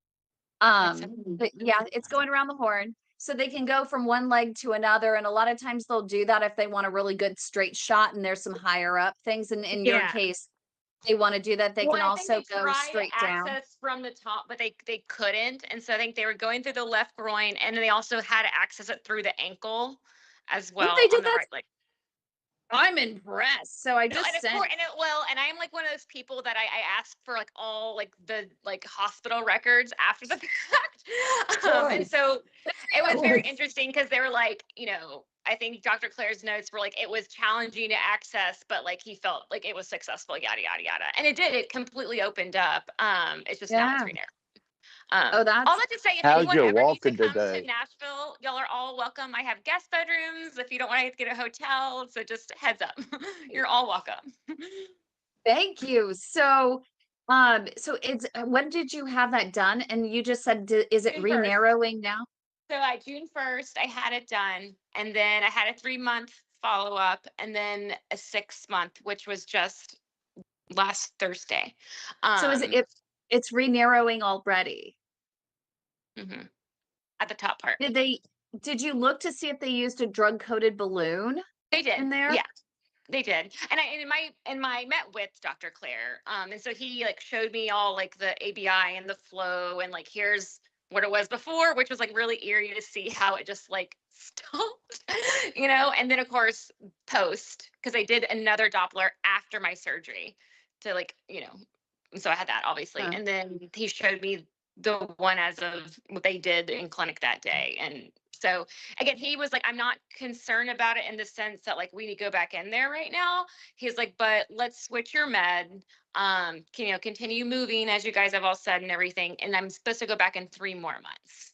But yeah, it's going around the horn. So they can go from one leg to another. And a lot of times they'll do that if they want a really good straight shot and there's some higher up things. And in your case, they want to do that. They Well, can I also think they go tried straight down. access from the top, but they couldn't. And so I think they were going through the left groin, and then they also had to access it through the ankle as well They did on the that. right leg. I'm impressed. So I No, just and sent. and I'm like one of those people that I ask for like all like the like hospital records after the fact. And so it was very interesting because they were like, I think Dr. Claire's notes were like, it was challenging to access, but like he felt like it was successful, yada, yada, yada. And it did, it completely opened up. It's just now it's renewed. Oh, that's all that to say, if How's anyone your ever needs to walking come today? to Nashville, y'all are all welcome. I have guest bedrooms if you don't want to get a hotel. So just heads up, you're all welcome. Thank you. So, it's when did you have that done? And you just said, is it June 1st. re-narrowing now? So June 1st, I had it done, and then I had a 3-month follow up, and then a 6-month, which was just last Thursday. So is it's re-narrowing already? Mhm. At the top part. Did you look to see if they used a drug-coated balloon They did. in there? Yeah, they did. And I met with Dr. Claire. And so he like showed me all like the ABI and the flow, and like here's what it was before, which was like really eerie to see how it just like stopped, and then of course post, because I did another Doppler after my surgery to like, so I had that obviously. And then he showed me the one as of what they did in clinic that day. And so again, he was like, I'm not concerned about it in the sense that like we need to go back in there right now. He's like, but let's switch your med. Continue moving as you guys have all said and everything. And I'm supposed to go back in 3 more months.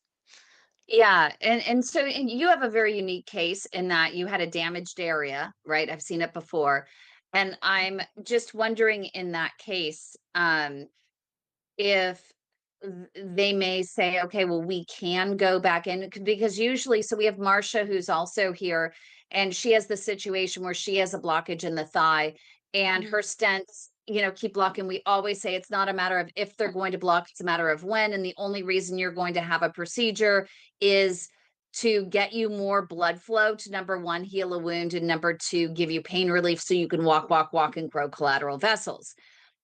Yeah. And so you have a very unique case in that you had a damaged area, right? I've seen it before. And I'm just wondering in that case, if they may say, okay, well, we can go back in, because usually, so we have Marcia, who's also here, and she has the situation where she has a blockage in the thigh and her stents, keep blocking. We always say it's not a matter of if they're going to block, it's a matter of when. And the only reason you're going to have a procedure is to get you more blood flow to, number one, heal a wound, and number two, give you pain relief so you can walk and grow collateral vessels.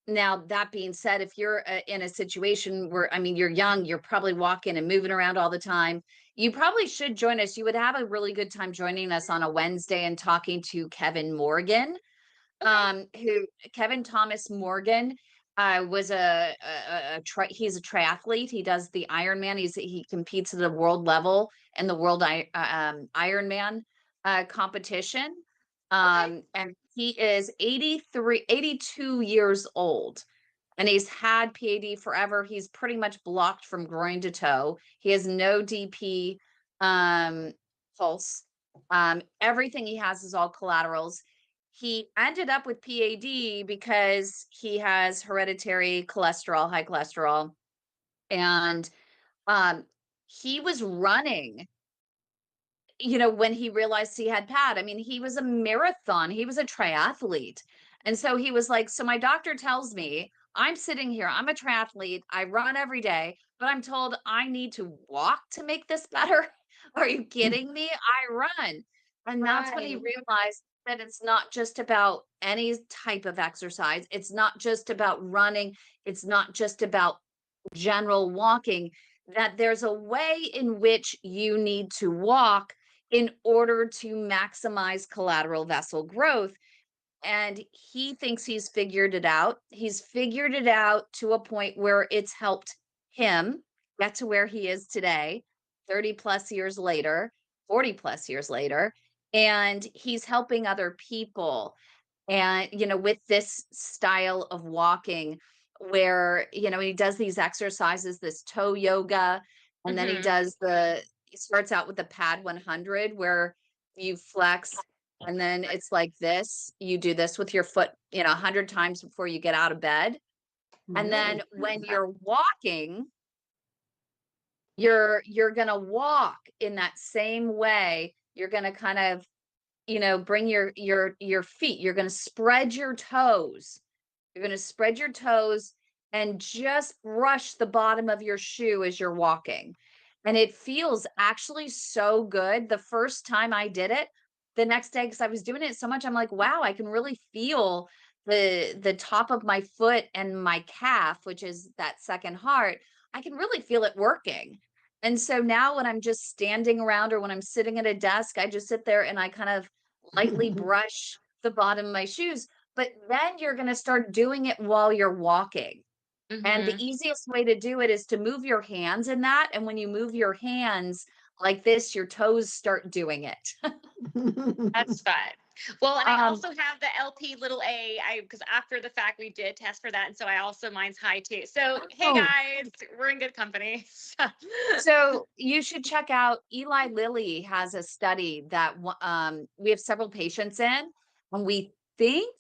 Now, that being said, if you're in a situation where, you're young, you're probably walking and moving around all the time, you probably should join us. You would have a really good time joining us on a Wednesday and talking to Kevin Morgan, Kevin Thomas Morgan. was he's a triathlete. He does the Ironman. He competes at the world level in the world Ironman competition. And he is 82 years old, and he's had PAD forever. He's pretty much blocked from groin to toe. He has no DP pulse. Everything he has is all collaterals. He ended up with PAD because he has hereditary cholesterol, high cholesterol, and he was running, when he realized he had PAD. I mean, he was a marathon, he was a triathlete. And so he was like, so my doctor tells me I'm sitting here, I'm a triathlete, I run every day, but I'm told I need to walk to make this better. Are you kidding me? I run. And that's when he Right. realized that it's not just about any type of exercise. It's not just about running. It's not just about general walking, that there's a way in which you need to walk in order to maximize collateral vessel growth. And he thinks he's figured it out. He's figured it out to a point where it's helped him get to where he is today, 30 plus years later, 40 plus years later. And he's helping other people. And, with this style of walking, where, he does these exercises, this toe yoga, and then he starts out with the PAD 100, where you flex, and then it's like this. You do this with your foot, 100 times before you get out of bed. And then when you're walking, you're going to walk in that same way. You're going to kind of, bring your feet, you're going to spread your toes. You're going to spread your toes and just brush the bottom of your shoe as you're walking. And it feels actually so good. The first time I did it, the next day, because I was doing it so much, I'm like, wow, I can really feel the top of my foot and my calf, which is that second heart. I can really feel it working. And so now when I'm just standing around or when I'm sitting at a desk, I just sit there and I kind of lightly brush the bottom of my shoes. But then you're going to start doing it while you're walking. And the easiest way to do it is to move your hands in that. And when you move your hands like this, your toes start doing it. That's fun. Well, and I Um, also have the LP little a, because after the fact we did test for that, and so I also mine's high too. So hey Oh. guys, we're in good company. So you should check out, Eli Lilly has a study that we have several patients in, and we think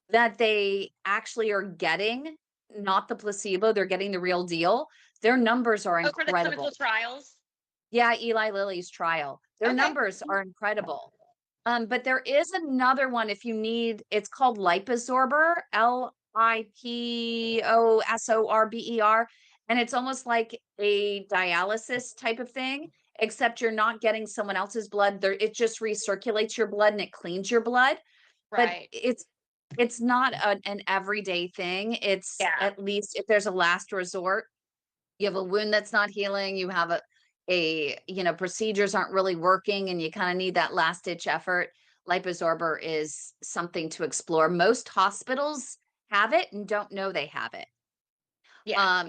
that they actually are getting not the placebo, they're getting the real deal. Their numbers are Oh, for the incredible. clinical trials. Yeah, Eli Lilly's trial. Their Okay. numbers are incredible. But there is another one if you need, it's called Liposorber, Liposorber. And it's almost like a dialysis type of thing, except you're not getting someone else's blood. There, it just recirculates your blood and it cleans your blood. But Right. it's not an everyday thing. It's Yeah. at least if there's a last resort, you have a wound that's not healing, you have procedures aren't really working and you kind of need that last ditch effort. Liposorber is something to explore. Most hospitals have it and don't know they have it. Yeah.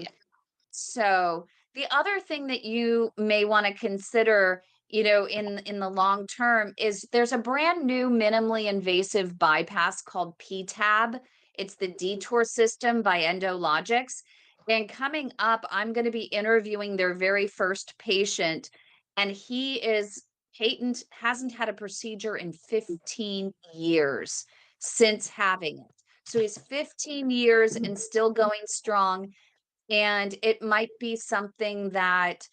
So the other thing that you may want to consider, in the long term, is there's a brand new minimally invasive bypass called PTAB. It's the Detour system by Endologix. And coming up, I'm going to be interviewing their very first patient, and he is patent, hasn't had a procedure in 15 years since having it. So he's 15 years and still going strong. And it might be something that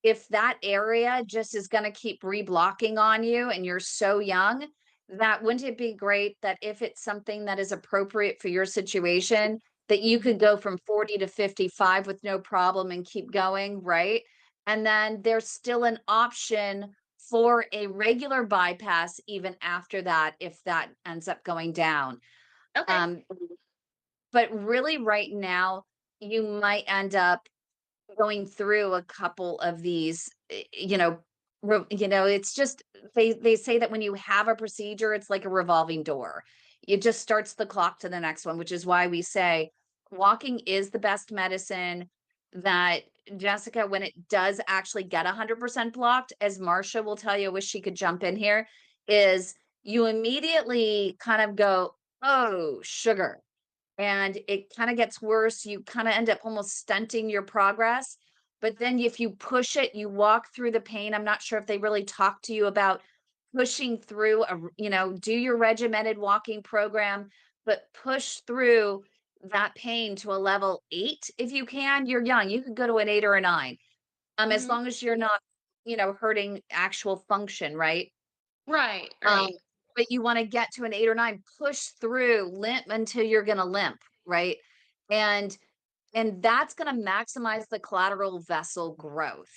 if that area just is going to keep reblocking on you and you're so young, that wouldn't it be great that if it's something that is appropriate for your situation, that you could go from 40 to 55 with no problem and keep going, right? And then there's still an option for a regular bypass even after that, if that ends up going down. Okay. But really right now, you might end up going through a couple of these, it's just, they say that when you have a procedure, it's like a revolving door. It just starts the clock to the next one, which is why we say walking is the best medicine. That, Jessica, when it does actually get 100% blocked, as Marcia will tell you, I wish she could jump in here, is you immediately kind of go, oh, sugar. And it kind of gets worse. You kind of end up almost stunting your progress. But then if you push it, you walk through the pain. I'm not sure if they really talk to you about pushing through do your regimented walking program, but push through that pain to a level 8 if you can. You're young, you could go to an 8 or a 9, as long as you're not hurting actual function, right? Right, um right. but you want to get to an 8 or 9, push through, limp until you're going to limp, right? And that's going to maximize the collateral vessel growth,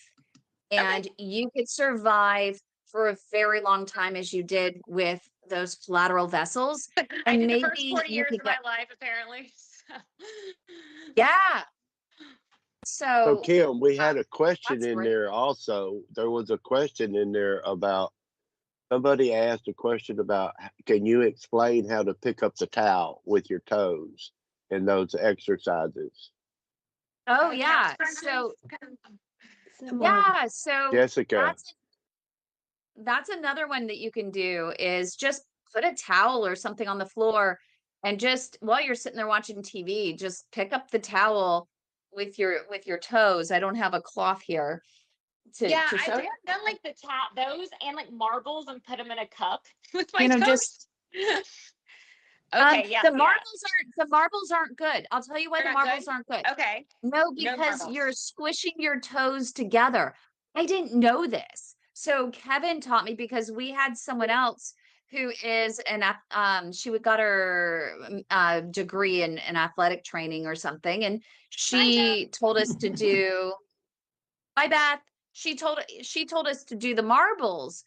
and you could survive for a very long time, as you did with those collateral vessels. I And did the maybe first 40 you years could of my get, life, apparently. yeah. So So Kim, we had a question that's in great. there also. There was a question in there about, somebody asked a question about, can you explain how to pick up the towel with your toes in those exercises? Oh Okay, yeah. so Yeah. So Jessica, that's another one that you can do, is just put a towel or something on the floor, and just while you're sitting there watching TV, just pick up the towel with your toes. I don't have a cloth here yeah, to I show do. you. I've done like those and like marbles and put them in a cup with my Just toes. Okay, yeah, yeah. the marbles aren't good. I'll tell you why They're the not marbles good. aren't good. Okay, No, no because you're marbles. squishing your toes together. I didn't know this. So Kevin taught me, because we had someone else who is she would got her degree in athletic training or something, and Hi, Jeff. she told us to do, hi Beth. She told us to do the marbles.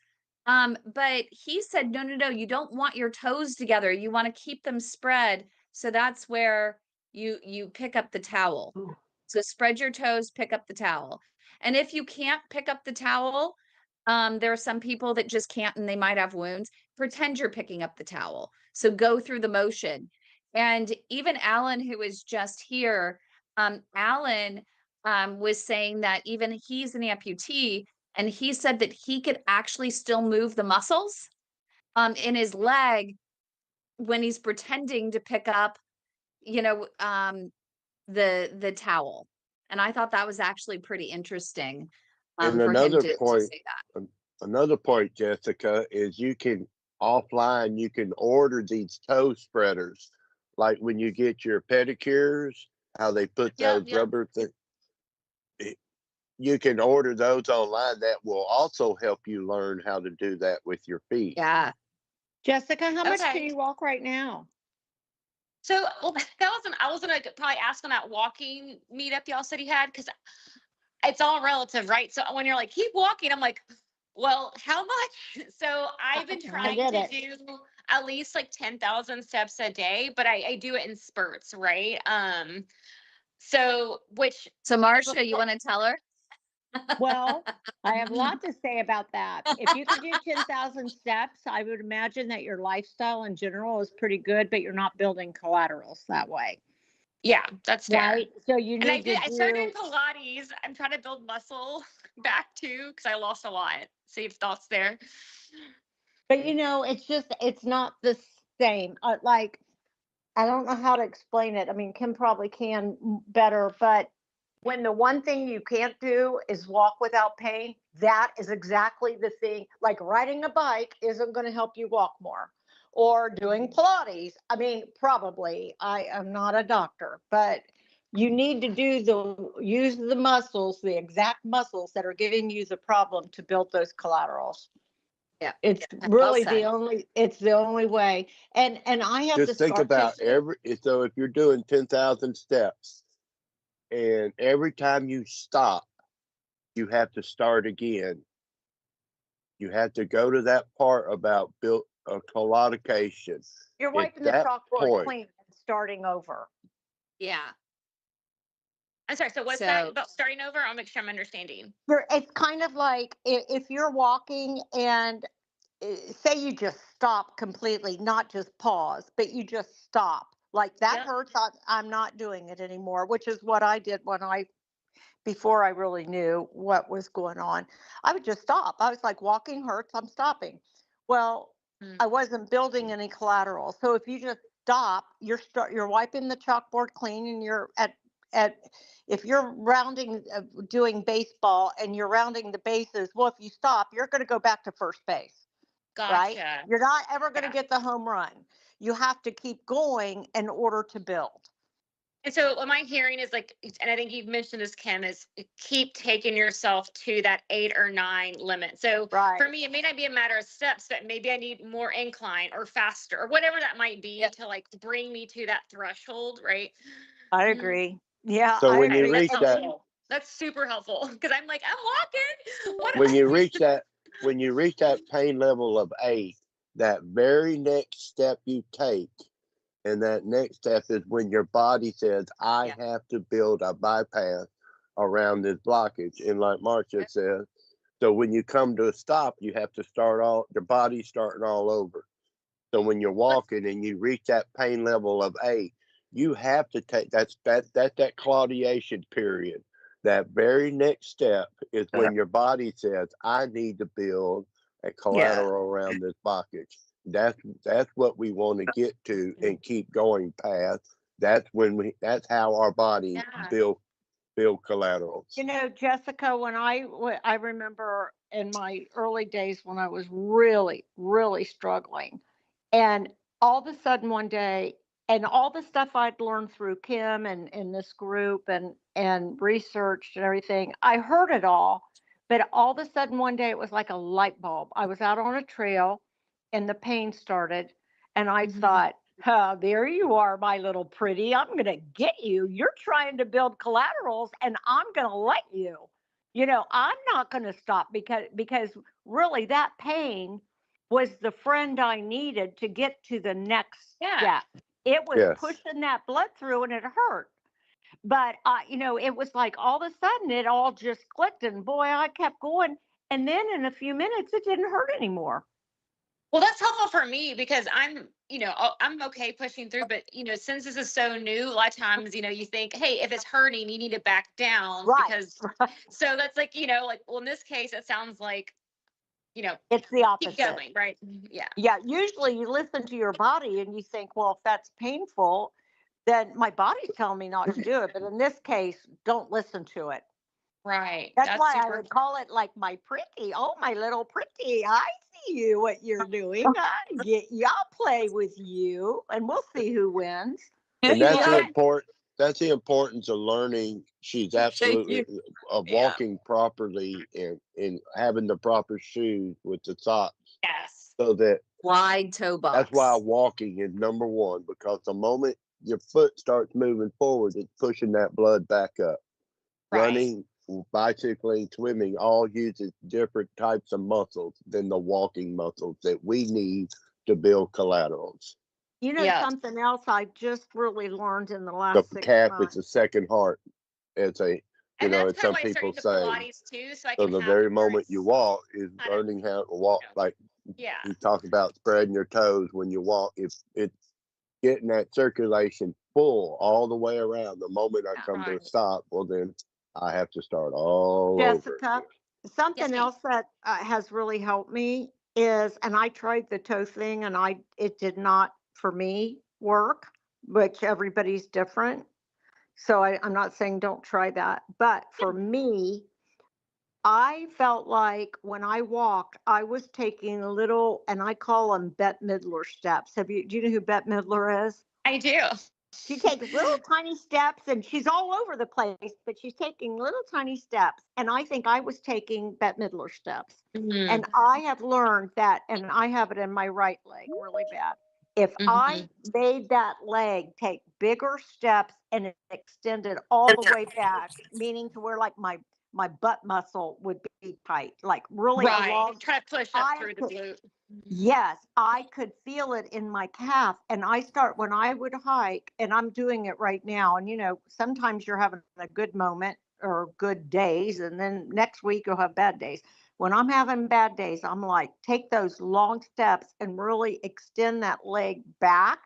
But he said, no, no, no, you don't want your toes together. You want to keep them spread. So that's where you pick up the towel. So spread your toes, pick up the towel. And if you can't pick up the towel, there are some people that just can't, and they might have wounds. Pretend you're picking up the towel. So go through the motion. And even Alan, who is just here, Alan was saying that even he's an amputee, and he said that he could actually still move the muscles in his leg when he's pretending to pick up, you know, the towel. And I thought that was actually pretty interesting and for him another to point, say that. another point, Jessica, is you can offline, you can order these toe spreaders, like when you get your pedicures, how they put Yep, those yep. rubber things. You can order those online. That will also help you learn how to do that with your feet. Yeah. Jessica, how much can Okay. you walk right now? So, well, I was gonna probably ask on that walking meetup y'all said you had, because it's all relative, right? So when you're like, keep walking, I'm like, well, how much? So I've been I trying get to it. do at least like 10,000 steps a day, but I do it in spurts, right? So So Marcia, you before, want to tell her? Well, I have a lot to say about that. If you could do 10,000 steps, I would imagine that your lifestyle in general is pretty good, but you're not building collaterals that way, yeah, that's fair. right? So you And need to I started doing do, Pilates. I'm trying to build muscle back too, because I lost a lot. So you have thoughts there? but it's just, it's not the same. Like, I don't know how to explain it. I mean, Kim probably can better, but when the one thing you can't do is walk without pain, that is exactly the thing. Like riding a bike isn't going to help you walk more, or doing Pilates. I mean, probably. I am not a doctor, but you need to use the muscles, the exact muscles that are giving you the problem to build those collaterals. Yeah. It's Well really said. it's the only way. And I have the Just think scar about tissue. so if you're doing 10,000 steps and every time you stop, you have to start again. You have to go to that part about built a collocation. You're At wiping the that chalkboard point, clean and starting over. Yeah. I'm sorry. So what's that So about starting over? I'll make sure I'm understanding. It's kind of like if you're walking and say you just stop completely, not just pause, but you just stop. Like that Yep. hurts. I'm not doing it anymore, which is what I did before I really knew what was going on. I would just stop. I was like, walking hurts, I'm stopping. Well, Mm. I wasn't building any collateral. So if you just stop, you're wiping the chalkboard clean, and you're at if you're rounding, doing baseball, and you're rounding the bases. Well, if you stop, you're going to go back to first base, right? Gotcha. You're not ever going to Yeah. get the home run. You have to keep going in order to build. And so what my hearing is like, and I think you've mentioned this, Kim, is keep taking yourself to that 8 or 9 limit. So Right. for me, it may not be a matter of steps, but maybe I need more incline or faster or whatever that might be Yep. to like bring me to that threshold, right? I Mm. agree. Yeah, So I when you agree. reach That's that, helpful. That's super helpful because I'm like, I'm walking. What? when you reach that pain level of 8, that very next step you take, and that next step is when your body says, I have to build a bypass around this blockage. And like Marcia says, so when you come to a stop, you have to your body's starting all over. So when you're walking and you reach that pain level of 8, you have to take that claudiation period. That very next step is when your body says, I need to build a collateral around this blockage. That's what we want to get to and keep going past. That's how our body build collaterals. You know, Jessica, I remember in my early days when I was really, really struggling, and all of a sudden one day, and all the stuff I'd learned through Kim and in this group and researched and everything, I heard it all, but all of a sudden one day it was like a light bulb. I was out on a trail, and the pain started, and I thought, oh, there you are, my little pretty. I'm going to get you. You're trying to build collaterals, and I'm going to let you. You know, I'm not going to stop because really that pain was the friend I needed to get to the next step. It was Yes. pushing that blood through, and it hurt. But you know, it was like all of a sudden it all just clicked, and boy, I kept going. And then in a few minutes, it didn't hurt anymore. Well, that's helpful for me because I'm okay pushing through, but since this is so new, a lot of times, you think, hey, if it's hurting, you need to back down because, so that's like, well, in this case, it sounds like, it's the opposite. keep going, right? Yeah. Yeah. Usually you listen to your body and you think, well, if that's painful, then my body's telling me not to do it. But in this case, don't listen to it. Right. That's why I would call it like my pretty. Oh, my little pretty. I see you, what you're doing. I get you. I'll play with you, and we'll see who wins. And that's the importance of learning. She's absolutely of walking properly and having the proper shoes with the socks. Yes. So that wide toe box. That's why walking is number one, because the moment your foot starts moving forward, it's pushing that blood back up. Right. Running, bicycling, swimming all uses different types of muscles than the walking muscles that we need to build collaterals. You know, something else I just really learned in the last The 6 calf months. is the second heart. It's a, And as that's some kind of why I people started say. the Pilates too, so I So can the have very it where moment it's you walk is kind of, learning how to walk. Like you talk about spreading your toes when you walk. If it's getting that circulation full all the way around, the moment I come to a stop, well then I have to start all over. Jessica, something else that has really helped me is, and I tried the toe thing, and it did not for me work, which everybody's different. So I'm not saying don't try that, but for me, I felt like when I walked, I was taking little, and I call them Bette Midler steps. Do you know who Bette Midler is? I do. She takes little tiny steps, and she's all over the place, but she's taking little tiny steps. And I think I was taking Bette Midler steps. Mm-hmm. And I have learned that, and I have it in my right leg really bad. If I made that leg take bigger steps and it extended all the way back, meaning to where like my butt muscle would be tight, like really along. Try to push up through the glute. Yes, I could feel it in my calf. And when I would hike, and I'm doing it right now. And, sometimes you're having a good moment or good days, and then next week you'll have bad days. When I'm having bad days, I'm like, take those long steps and really extend that leg back.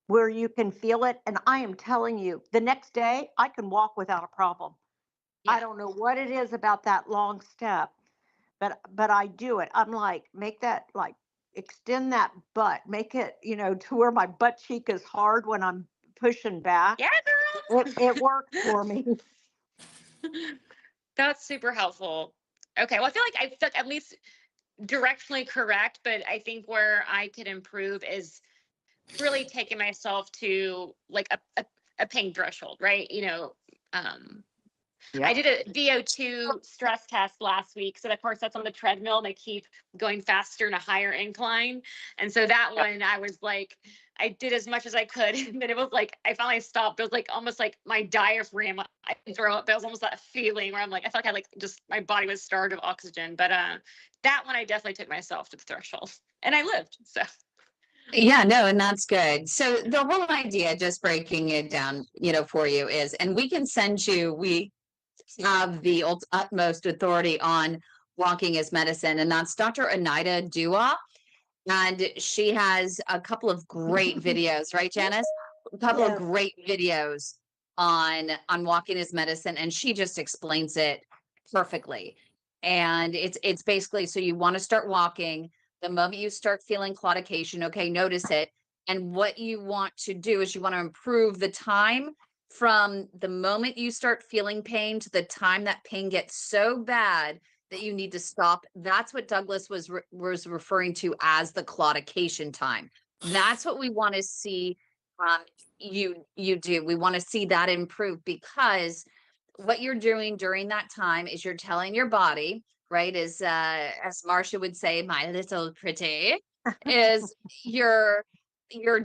where you can feel it. And I am telling you, the next day I can walk without a problem. I Yeah. don't know what it is about that long step, but I do it. I'm like, make that, like, extend that butt, make it, to where my butt cheek is hard when I'm pushing back. Yeah, girl. It works for me. That's super helpful. Okay. Well, I feel like I feel at least directionally correct, but I think where I could improve is really taking myself to like a pain threshold, right? I did a VO2 stress test last week. So of course that's on the treadmill and they keep going faster and a higher incline. And so that one I was like, I did as much as I could. And then it was like, I finally stopped. It was like almost like my diaphragm, I throw up. There was almost that feeling where I'm like, I felt like I like just my body was starved of oxygen. But that one I definitely took myself to the threshold and I lived. So Yeah, no, and that's good. So the whole idea, just breaking it down, for you is, and we can send you, we have the utmost authority on walking as medicine, and that's Dr. Anita Dua. And she has a couple of great videos, right, Janice? A couple of Yes. great videos on walking as medicine, and she just explains it perfectly. And it's basically, so you want to start walking. The moment you start feeling claudication, okay, notice it. And what you want to do is you want to improve the time from the moment you start feeling pain to the time that pain gets so bad that you need to stop. That's what Douglas was referring to as the claudication time. That's what we want to see you do. We want to see that improve, because what you're doing during that time is you're telling your body, right, as Marcia would say, my little pretty, is you're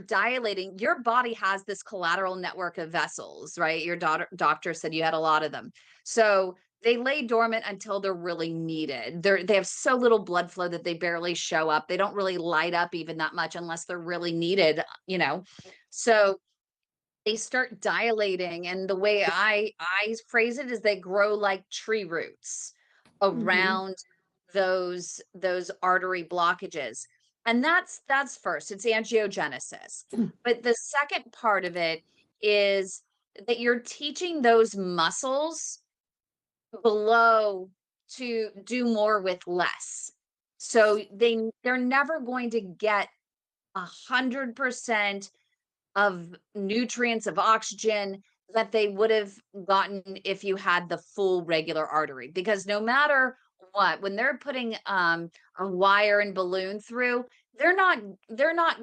dilating. Your body has this collateral network of vessels, right? Your doctor said you had a lot of them. So they lay dormant until they're really needed. They have so little blood flow that they barely show up. They don't really light up even that much unless they're really needed. So they start dilating, and the way I phrase it is they grow like tree roots around those artery blockages. And that's first, it's angiogenesis. But the second part of it is that you're teaching those muscles below to do more with less. So they're never going to get 100% of nutrients, of oxygen, that they would have gotten if you had the full regular artery. Because no matter what, when they're putting a wire and balloon through, they're not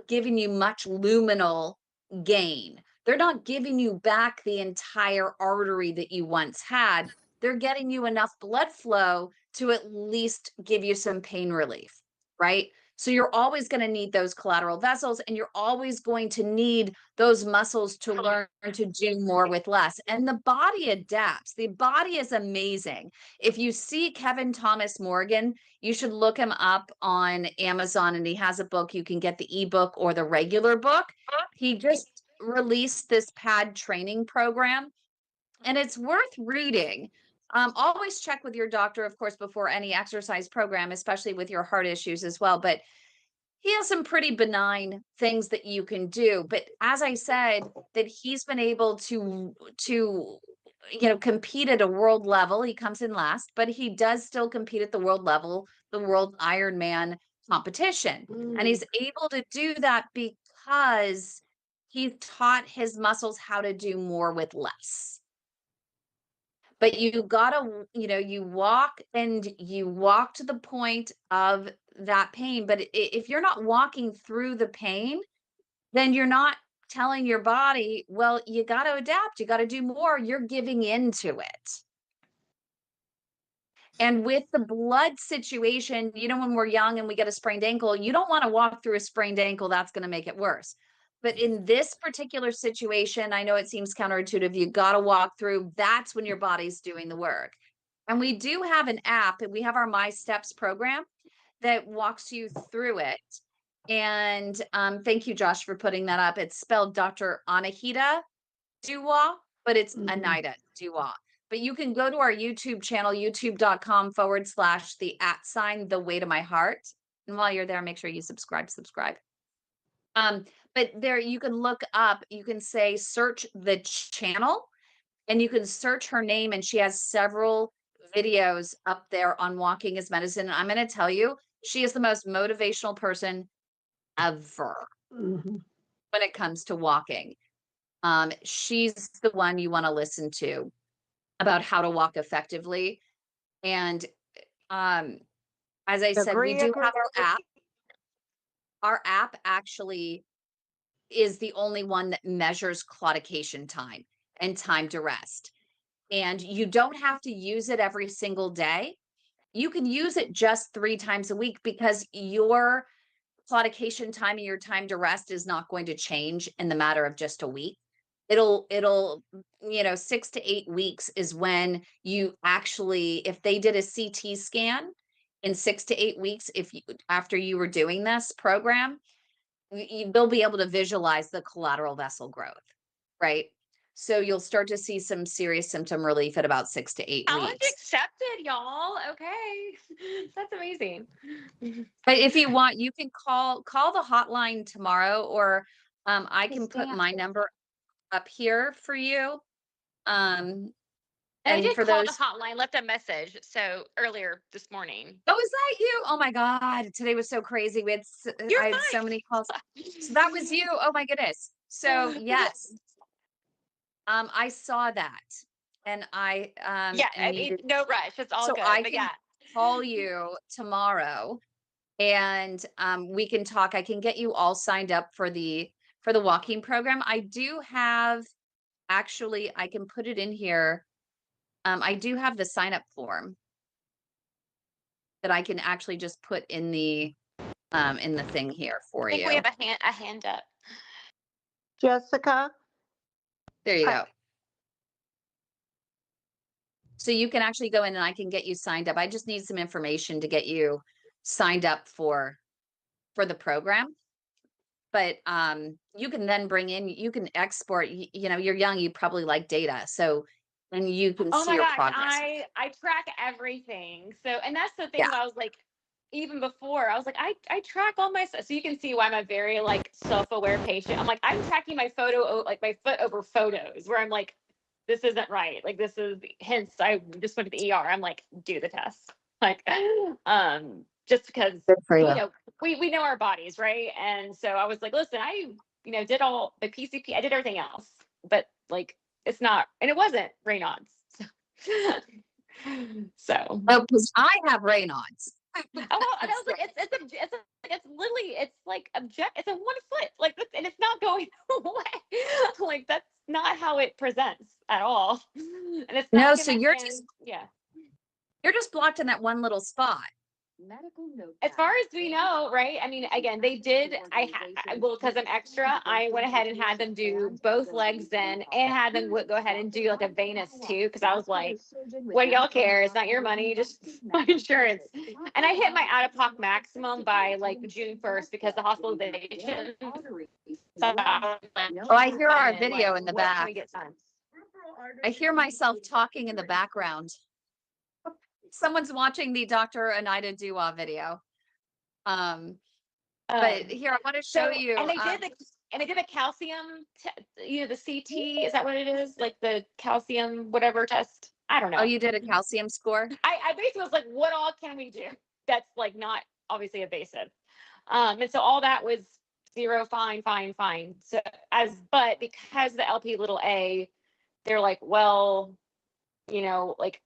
giving you much luminal gain. They're not giving you back the entire artery that you once had. They're getting you enough blood flow to at least give you some pain relief, right? So you're always going to need those collateral vessels, and you're always going to need those muscles to learn to do more with less. And the body adapts. The body is amazing. If you see Kevin Thomas Morgan, you should look him up on Amazon, and he has a book. You can get the ebook or the regular book. He just released this PAD training program, and it's worth reading. Always check with your doctor, of course, before any exercise program, especially with your heart issues as well. But he has some pretty benign things that you can do. But as I said, that he's been able to compete at a world level. He comes in last, but he does still compete at the world level, the world Ironman competition. And he's able to do that because he taught his muscles how to do more with less. But you gotta, you walk to the point of that pain. But if you're not walking through the pain, then you're not telling your body, well, you got to adapt, you got to do more. You're giving into it. And with the blood situation, when we're young and we get a sprained ankle, you don't want to walk through a sprained ankle. That's going to make it worse. But in this particular situation, I know it seems counterintuitive. You got to walk through. That's when your body's doing the work. And we do have an app, and we have our My Steps program that walks you through it. And thank you, Josh, for putting that up. It's spelled Dr. Anahita Dua, but it's Anita Dua. But you can go to our YouTube channel, youtube.com/the @ the way to my heart. And while you're there, make sure you subscribe. but there you can look up, you can say search the channel, and you can search her name, and she has several videos up there on walking as medicine. And I'm going to tell you, she is the most motivational person ever Mhm. when it comes to walking. She's the one you want to listen to about how to walk effectively. And as I said, we Agree, do agree. have our app. Our app actually is the only one that measures claudication time and time to rest. And you don't have to use it every single day. You can use it just 3 times a week because your claudication time and your time to rest is not going to change in the matter of just a week. It'll 6 to 8 weeks is when you actually, if they did a CT scan in 6 to 8 weeks, if you after you were doing this program, they'll be able to visualize the collateral vessel growth, right? So you'll start to see some serious symptom relief at about 6 to 8 Challenge weeks. accepted, y'all. Okay. That's amazing. But if you want, you can call the hotline tomorrow, or I can put my number up here for you. And I And did for call those, the hotline, left a message. So earlier this morning. oh, is that you? Oh my God, today was so crazy. You're I had so fine. many calls. So that was you. Oh my goodness. So yes, I saw that, and Yeah, I and mean, needed, no rush. It's all so good. I But can yeah. call you tomorrow, and we can talk. I can get you all signed up for the walking program. I do have, actually, I can put it in here. I do have the sign up form that I can actually just put in the thing here for I think we you. have a hand up. Jessica, There you I- go. So you can actually go in and I can get you signed up. I just need some information to get you signed up for the program. But you can then bring in, you can export, you're young, you probably like data. So, and you can Oh see my your gosh, progress. I track everything. So, and that's the thing Yeah. that I was like, even before, I was like, I track all my stuff. So you can see why I'm a very like self-aware patient. I'm like, I'm tracking my like my foot over photos where I'm like, this isn't right. Like this is, hence I just went to the ER. I'm like, do the test. Like, just because, Good for you. we know our bodies, right? And so I was like, listen, I, did all the PCP, I did everything else, but like, it's not, and it wasn't Raynaud's. So, Oh, because I have Raynaud's. oh, and I was like, it's literally, it's like it's a 1 foot, like, and it's not going away. Like, that's not how it presents at all. And it's not No, like so an you're and yeah. you're just blocked in that one little spot. As far as we know, right? I mean, again, they did. Well, because I'm extra, I went ahead and had them do both legs then, and had them go ahead and do like a venous too, because I was like, what do y'all care? It's not your money, just my insurance. And I hit my out-of-pocket maximum by like June 1st because the hospitalization. Oh, I hear our video in the What can back. we get done? I hear myself talking in the background. Someone's watching the Dr. Anita Dua video. But here, I want to show you. And they did a calcium, the CT. Is that what it is? Like the calcium, whatever test. I don't know. Oh, you did a calcium score? I basically was like, what all can we do? That's like not obviously invasive. And so all that was 0, fine. So but because the LP little a, they're like, well, like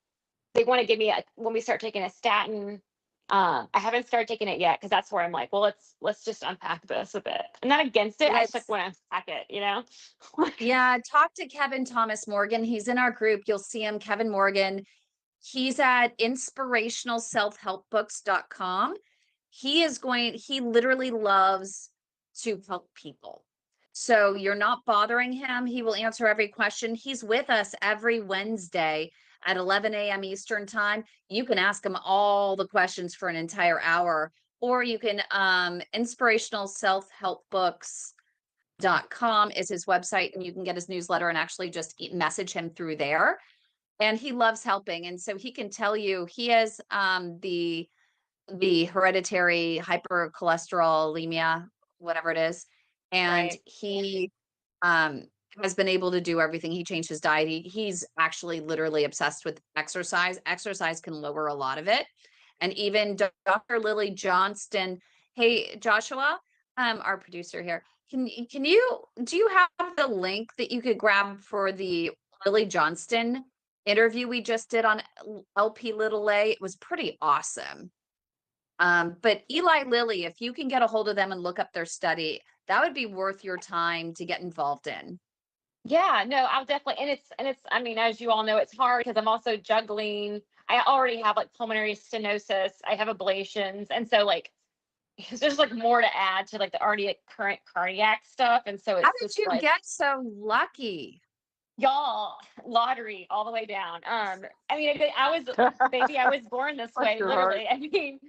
they want to give me when we start taking a statin. I haven't started taking it yet because that's where I'm like, well, let's just unpack this a bit. I'm not against it. I just like want to unpack it, Yeah, talk to Kevin Thomas Morgan. He's in our group. You'll see him, Kevin Morgan. He's at inspirationalselfhelpbooks.com. He literally loves to help people. So you're not bothering him. He will answer every question. He's with us every Wednesday at 11 a.m. Eastern time. You can ask him all the questions for an entire hour, or you can, inspirationalselfhelpbooks.com is his website, and you can get his newsletter and actually just message him through there. And he loves helping. And so he can tell you, he has the hereditary hypercholesterolemia, whatever it is. and Right. he has been able to do everything. He changed his diet. He's actually literally obsessed with exercise. Exercise can lower a lot of it. And even Dr. Lily Johnston, hey Joshua, our producer here, do you have the link that you could grab for the Lily Johnston interview we just did on LP little a? It was pretty awesome. But Eli Lilly, if you can get a hold of them and look up their study, that would be worth your time to get involved in. Yeah, no, I'll definitely, and it's, I mean, as you all know, it's hard because I'm also juggling. I already have like pulmonary stenosis. I have ablations. And so like, there's like more to add to like the already like, current cardiac stuff. And so How it's did just you like, get so lucky? y'all, lottery all the way down. I mean, I was, baby, I was born this Bless way, your heart. literally. I mean,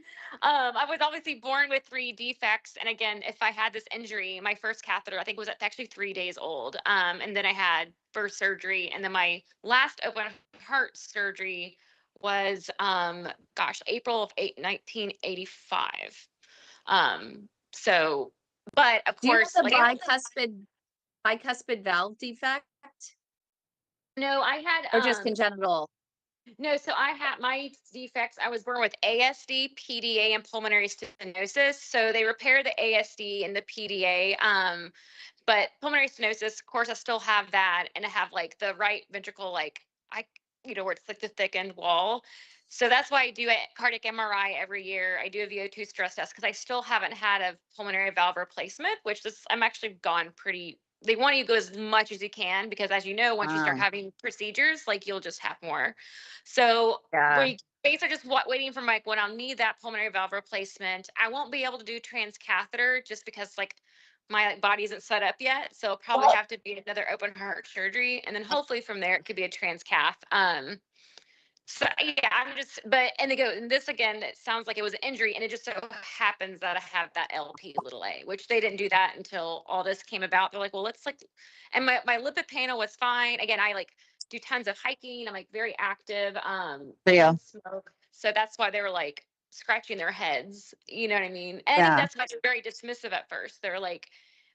I was obviously born with 3 defects. And again, if I had this injury, my first catheter, I think was actually 3 days old. And then I had birth surgery. And then my last open heart surgery was, April of 1985. So, but of Do you have course, the like, bicuspid valve defect no, I had, or just congenital? no, so I had my defects. I was born with ASD, PDA, and pulmonary stenosis. So they repaired the ASD and the PDA. But pulmonary stenosis, of course, I still have that, and I have like the right ventricle, like where it's like the thickened wall. So that's why I do a cardiac MRI every year. I do a VO2 stress test because I still haven't had a pulmonary valve replacement, I'm actually gone pretty. They want you to go as much as you can because, as you know, once you start Wow. having procedures, like you'll just have more. So Yeah. we basically just waiting for Mike when I'll need that pulmonary valve replacement. I won't be able to do transcatheter just because like my body isn't set up yet. So it'll probably have to be another open heart surgery. And then hopefully from there, it could be a transcath. So yeah, and they go, and this again, it sounds like it was an injury, and it just so happens that I have that LP little a, which they didn't do that until all this came about. They're like, well, let's like, and my lipid panel was fine. Again, I like do tons of hiking. I'm like very active. Yeah. Don't smoke. So that's why they were like scratching their heads. You know what I mean? And I Yeah. think that's why they're very dismissive at first. They're like,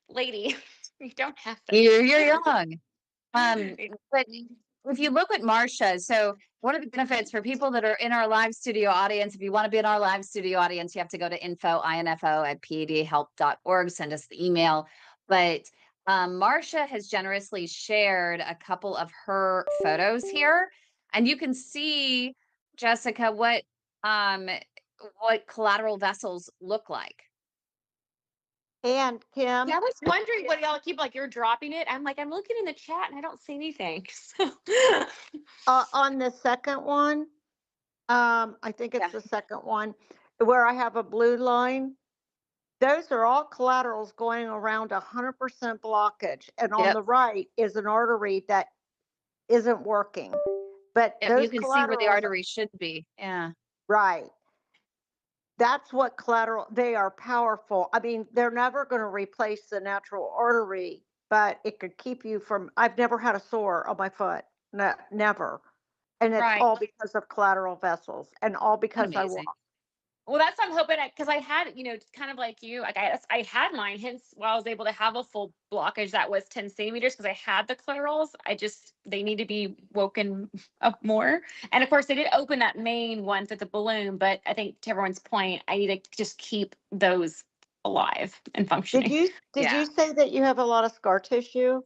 lady, you don't have to. You're young. But if you look at Marcia, so one of the benefits for people that are in our live studio audience, if you want to be in our live studio audience, you have to go to info@padhelp.org, send us the email. But Marcia has generously shared a couple of her photos here, and you can see, Jessica, what collateral vessels look like. And Kim, Yeah, I was wondering what y'all keep like you're dropping it. I'm like, I'm looking in the chat and I don't see anything. So on the second one, I think it's the second one where I have a blue line. Those are all collaterals going around 100% blockage. And on Yep. the right is an artery that isn't working. But Yep, those you can see where the collaterals, artery should be. Yeah. right. That's what collateral, they are powerful. I mean, they're never going to replace the natural artery, but it could keep you from, I've never had a sore on my foot. No, never. And it's right. all because of collateral vessels and all because I Amazing. walk. Well, that's what I'm hoping because I had, kind of like you, like I had mine, hence why I was able to have a full blockage that was 10 centimeters because I had the collaterals. They need to be woken up more. And of course, they did open that main one with the balloon, but I think to everyone's point, I need to just keep those alive and functioning. Did you say that you have a lot of scar tissue?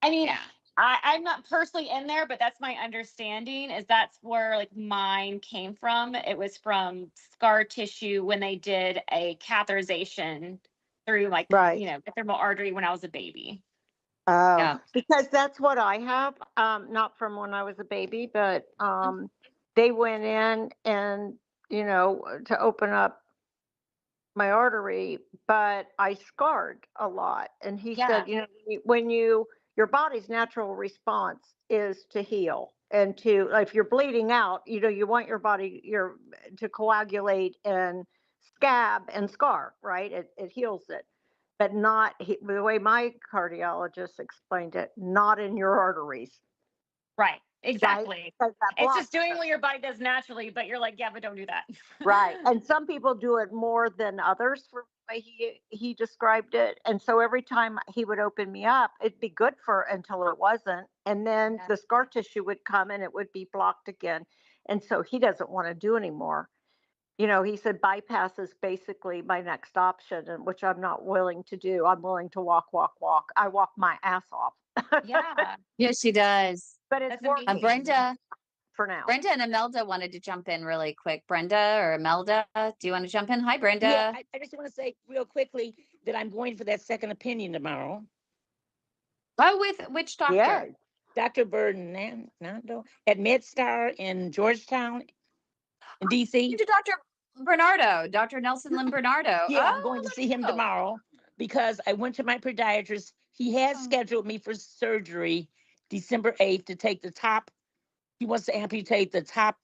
I mean, I'm not personally in there, but that's my understanding is that's where like mine came from. It was from scar tissue when they did a catheterization through like, Right. the thermal artery when I was a baby. Oh, Yeah. because that's what I have. Not from when I was a baby, but they went in and, to open up my artery, but I scarred a lot. And he said, when your body's natural response is to heal and to, if you're bleeding out, you want your body to coagulate and scab and scar, right? It heals it, but not the way my cardiologist explained it, not in your arteries. Right. Exactly. 'Cause that It's just blocks doing it. what your body does naturally, but you're like, yeah, but don't do that. Right. And some people do it more than others for the way he described it. And so every time he would open me up, it'd be good for until it wasn't. And then Yeah. the scar tissue would come and it would be blocked again. And so he doesn't want to do anymore. You know, he said bypass is basically my next option, and which I'm not willing to do. I'm willing to walk, walk, walk. I walk my ass off. Yeah. Yes, she does. But it's That's working amazing. Brenda, for now. Brenda and Imelda wanted to jump in really quick. Brenda or Imelda, do you want to jump in? Hi, Brenda. Yeah, I just want to say real quickly that I'm going for that second opinion tomorrow. Oh, with which doctor? Yeah. Dr. Bernardo at MedStar in Georgetown in DC. To Dr. Bernardo, Dr. Nelson Lynn Bernardo. Yeah, Oh, I'm going to see him oh. tomorrow because I went to my podiatrist. He has Oh. scheduled me for surgery December 8th to take the top. He wants to amputate the top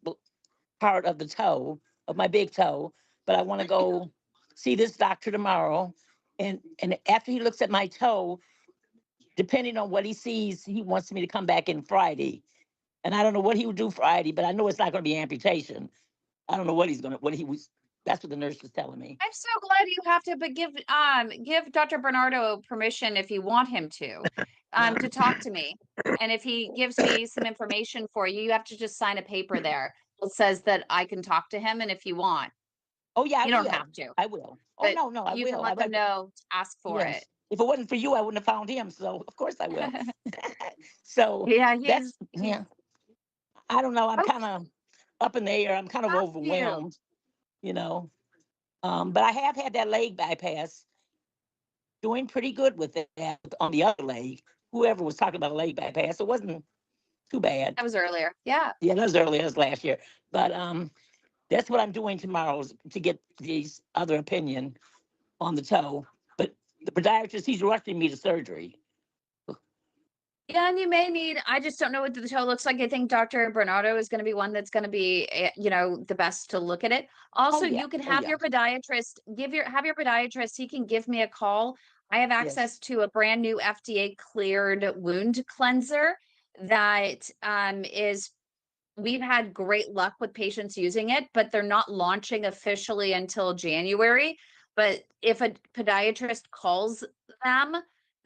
part of the toe, of my big toe. But I want to go see this doctor tomorrow. And after he looks at my toe, depending on what he sees, he wants me to come back in Friday. And I don't know what he would do Friday, but I know it's not going to be amputation. I don't know what that's what the nurse was telling me. I'm so glad you have to, but give Dr. Bernardo permission if you want him to talk to me. And if he gives me some information for you, you have to just sign a paper there that says that I can talk to him. And if you want, Oh, yeah, you don't have to. I will. Oh, But no, I you will. can let them know to ask for Yes. it. If it wasn't for you, I wouldn't have found him. So, of course, I will. So, Yeah, yeah. I don't know. I'm Okay. kind of up in the air. I'm kind of Got you. overwhelmed, you know. But I have had that leg bypass, doing pretty good with that on the other leg. Whoever was talking about a leg bypass, it wasn't too bad. That was earlier. Yeah. Yeah, that was earlier, that was last year. But that's what I'm doing tomorrow is to get these other opinion on the toe. But the podiatrist, he's rushing me to surgery. Yeah, and you may need, I just don't know what the toe looks like. I think Dr. Bernardo is going to be one that's going to be, the best to look at it. Also, yeah. you can Oh, have yeah. your podiatrist, have your podiatrist, he can give me a call. I have access to a brand new FDA cleared wound cleanser that we've had great luck with patients using it, but they're not launching officially until January. But if a podiatrist calls them,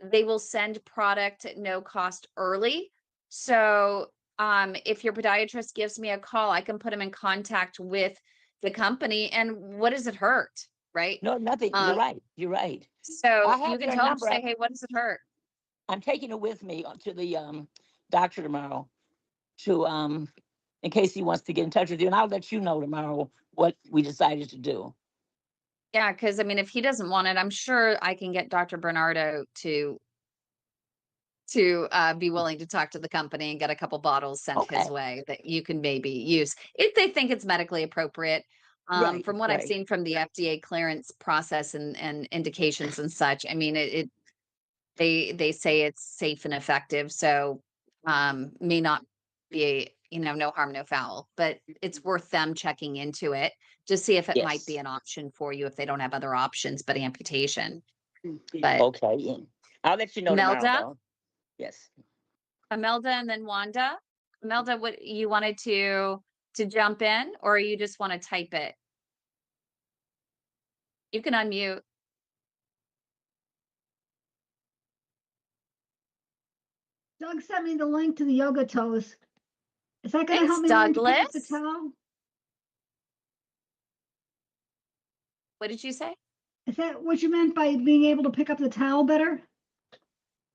they will send product at no cost early. So if your podiatrist gives me a call, I can put them in contact with the company. And what does it hurt? Right. No, nothing. You're right. You're right. So I you have can their tell them, number. say, hey, what does it hurt? I'm taking it with me to the doctor tomorrow to in case he wants to get in touch with you. And I'll let you know tomorrow what we decided to do. Yeah, because I mean, if he doesn't want it, I'm sure I can get Dr. Bernardo to be willing to talk to the company and get a couple bottles sent his Okay. way that you can maybe use if they think it's medically appropriate. Right, From what I've right. seen from the FDA clearance process and indications and such, I mean, they say it's safe and effective. So may not be no harm, no foul, but it's worth them checking into it to see if it might be Yes. an option for you if they don't have other options but amputation. But Okay. Yeah. I'll let you know tomorrow, Imelda, though. Yes. Imelda, and then Wanda. Imelda, what you wanted to jump in, or you just want to type it? You can unmute. Doug sent me the link to the yoga toes. Is that going to Thanks, help me learn to pick up the Douglas. towel? What did you say? Is that what you meant by being able to pick up the towel better?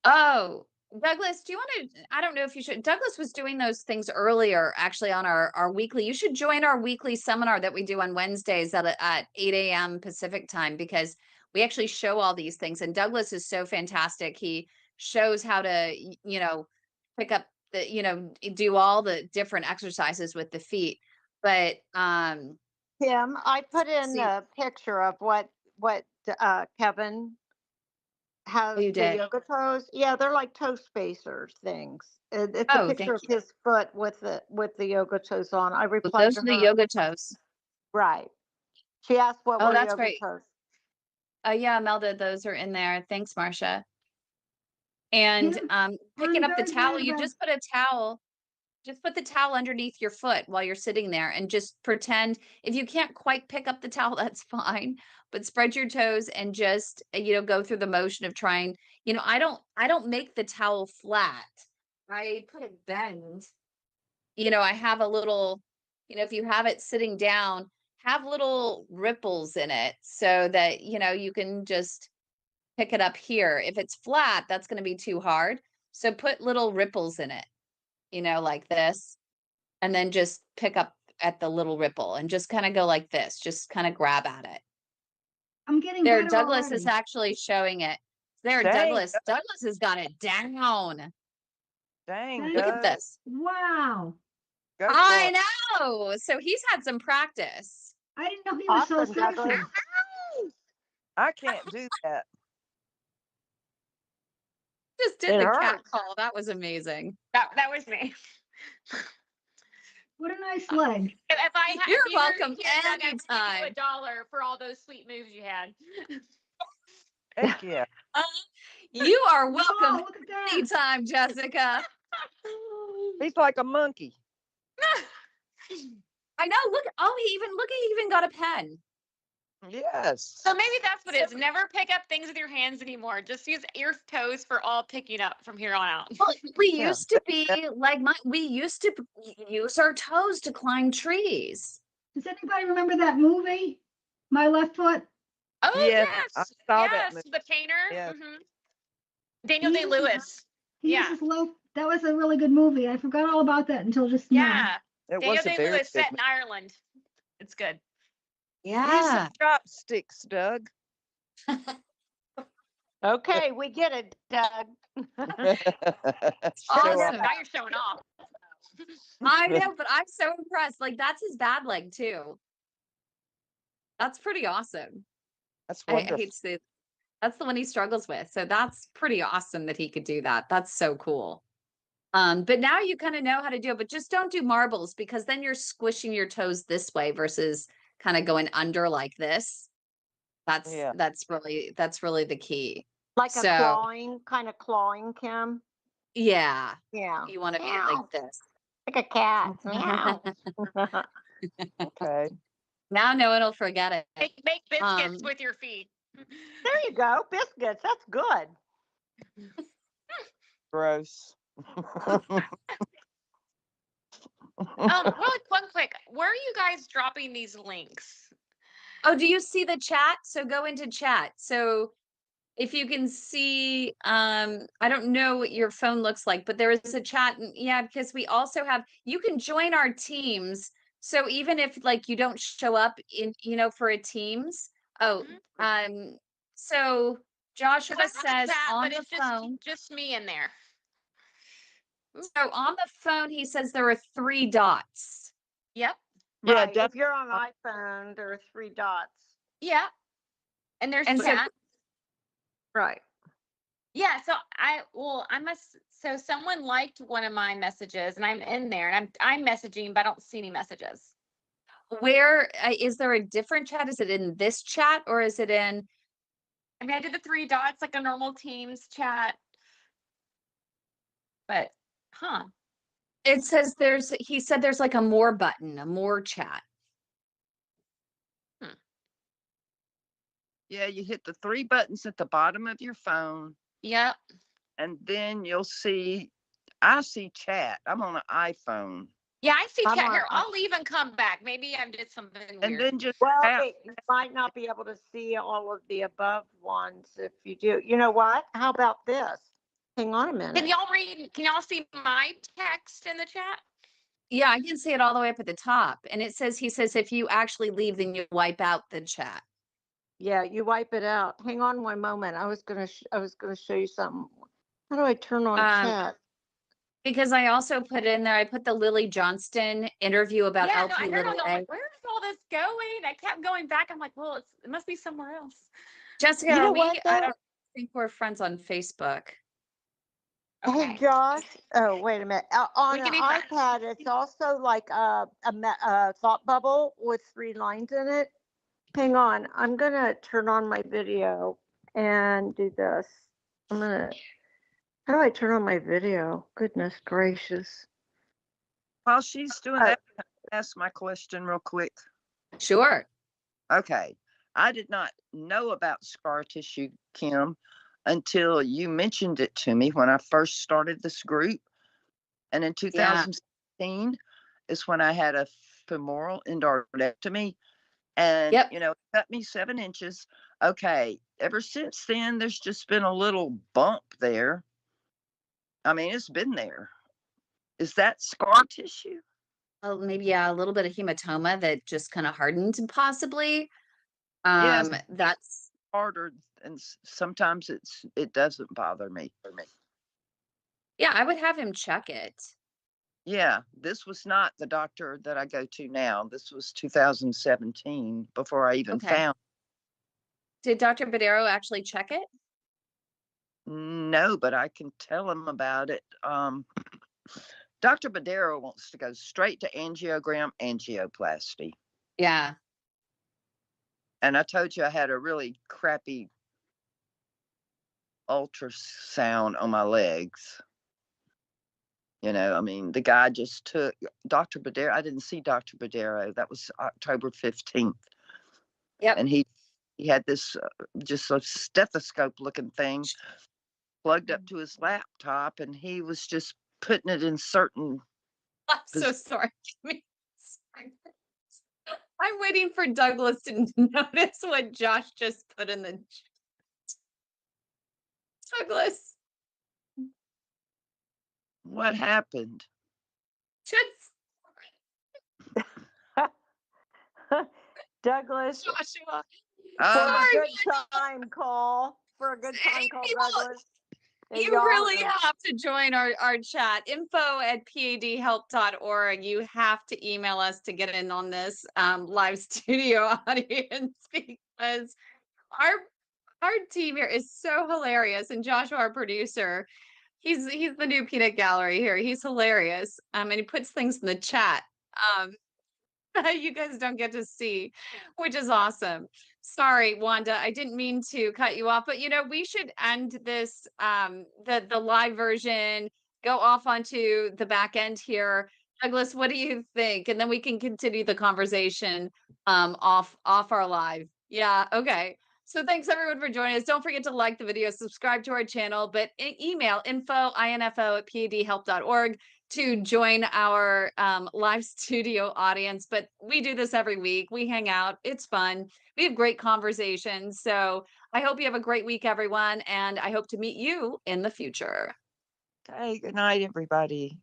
Oh, Douglas, do you want to? I don't know if you should. Douglas was doing those things earlier, actually, on our weekly. You should join our weekly seminar that we do on Wednesdays at 8 a.m. Pacific time, because we actually show all these things. And Douglas is so fantastic. He shows how to, pick up do all the different exercises with the feet. But Kim, I put in see, a picture of what Kevin has you the did. yoga toes. Yeah, they're like toe spacers things. It's a Oh, picture thank of you. his foot with the yoga toes on. I So replied those to are the her. yoga toes. Right. She asked what Oh, were that's yoga great. toes. Yeah, Melda, those are in there. Thanks, Marcia. And Kim, picking I'm up the very towel, glad you about just put a towel. just put the towel underneath your foot while you're sitting there and just pretend. If you can't quite pick up the towel, that's fine, but spread your toes and just, go through the motion of trying. I don't make the towel flat. I put it bend. I have a little, if you have it sitting down, have little ripples in it so that, you can just pick it up here. If it's flat, that's going to be too hard. So put little ripples in it, like this, and then just pick up at the little ripple and just kind of go like this, just kind of grab at it. I'm getting There, better Douglas is already. actually showing it. There, Dang, Douglas. Douglas has got it down. dang, Thank Look you. at Doug. this. Wow. Go for I it. know. So he's had some practice. I didn't know he was so Awesome, Douglas. sexy. I can't do that. Just did It the cat hurts. call. That was amazing. That was me. What a nice leg. If I had, You're if you were welcome here, Doug, I would give you anytime. $1 for all those sweet moves you had. Heck yeah. You are Oh, welcome look at that. anytime, Jessica. He's like a monkey. I know. Look. Oh, he even got a pen. Yes. So maybe that's what it is. Never pick up things with your hands anymore. Just use your toes for all picking up from here on out. Well, we Yeah. used to be like we used to use our toes to climb trees. Does anybody remember that movie? My Left Foot? Oh Yes, yes, I saw that yes, movie. the painter. Yes. Daniel He Day uses- Lewis. He Yeah. uses low. That was a really good movie. I forgot all about that until just now. Yeah, It Daniel was a Day very Lewis good set in Ireland. It's good. Use Yeah. some chopsticks, Doug. Okay, we get it, Doug. Awesome. Now you're showing off. I know, but I'm so impressed. Like that's his bad leg too. That's pretty awesome. That's I wonderful. hate to say that's the one he struggles with. So that's pretty awesome that he could do that. That's so cool. But now you kind of know how to do it, but just don't do marbles because then you're squishing your toes this way versus kind of going under like this. Yeah. That's really the key. Like So- a clawing, kind of clawing, Kim. Yeah, Yeah. you want to be Meow. like this. Like a cat. Meow. Okay. Now no one will forget it. Make biscuits Um, with your feet. There you go. Biscuits. That's good. Gross. Really one quick. Where are you guys dropping these links? Oh, do you see the chat? So go into chat. So if you can see, I don't know what your phone looks like, but there is a chat. Yeah, because we also have, you can join our teams. So even if like you don't show up in, for a teams. Oh, so Joshua 'Cause I have says a chat, on but the it's phone. just me in there. So on the phone, he says there are 3 dots. Yep. Yeah, Right. If definitely. you're on iPhone, there are 3 dots. Yeah. And there's And so- chat. Right. Yeah, so so someone liked one of my messages and I'm in there and I'm messaging, but I don't see any messages. Where is there a different chat? Is it in this chat or is it in? I mean, I did the 3 dots like a normal Teams chat. But It says he said there's like a more button, a more chat. Yeah, you hit the 3 buttons at the bottom of your phone, yep. and then you'll see. I see chat. I'm on an iPhone, Yeah, I see I'm chat on- here. I'll leave and come back. Maybe I did something weird. and then just Well, tap. you might not be able to see all of the above ones if you do. You know what? How about this? Hang on a minute. Can y'all read? Can y'all see my text in the chat? Yeah, I can see it all the way up at the top. And he says if you actually leave, then you wipe out the chat. Yeah, you wipe it out. Hang on one moment. I was gonna show you something. How do I turn on chat? Because I also put in there, I put the Lily Johnston interview about Yeah, LP no, I heard Little all that. I'm A. like, where is all this going? I kept going back. I'm like, well, it must be somewhere else. Jessica, You know I what, though? don't think we're friends on Facebook. Hey, Josh. Oh, wait a minute. On We an can be friends. iPad, it's also like a thought bubble with 3 lines in it. Hang on. I'm going to turn on my video and do this. How do I turn on my video? Goodness gracious. While she's doing that, can I ask my question real quick. Sure. Okay. I did not know about scar tissue, Kim, until you mentioned it to me when I first started this group. And in 2016 is when I had a femoral endarterectomy. And, Yep. you know, it cut me 7 inches. Okay. Ever since then, there's just been a little bump there. I mean, it's been there. Is that scar tissue? Oh, maybe a little bit of hematoma that just kind of hardened, possibly. Yes, That's harder, and sometimes it doesn't bother me. yeah. I would have him check it. Yeah, this was not the doctor that I go to now. This was 2017 before I even Okay. found. Did Dr. Badero actually check it? No, but I can tell him about it. Dr. Badero wants to go straight to angiogram, angioplasty. Yeah. And I told you I had a really crappy ultrasound on my legs. You know, I mean, the guy just took Dr. Badero. I didn't see Dr. Badero. That was October 15th. Yep. And he had this just a stethoscope looking thing plugged up to his laptop, and he was just putting it in certain. I'm so sorry. I'm waiting for Douglas to notice what Josh just put in the chat. Douglas, What happened? just Douglas, Joshua. for a Sorry, good time call, people, Douglas. you Y'all really are- have to join our chat. info@padhelp.org. You have to email us to get in on this live studio audience because our team here is so hilarious. And Joshua, our producer, he's the new peanut gallery here. He's hilarious. And he puts things in the chat. You guys don't get to see, which is awesome. Sorry, Wanda, I didn't mean to cut you off, but we should end this the live version, go off onto the back end here. Douglas, what do you think? And then we can continue the conversation off our live. Yeah, okay. So thanks everyone for joining us. Don't forget to like the video, subscribe to our channel, but email info@padhelp.org to join our live studio audience. But we do this every week. We hang out. It's fun. We have great conversations. So I hope you have a great week, everyone. And I hope to meet you in the future. Okay, good night, everybody.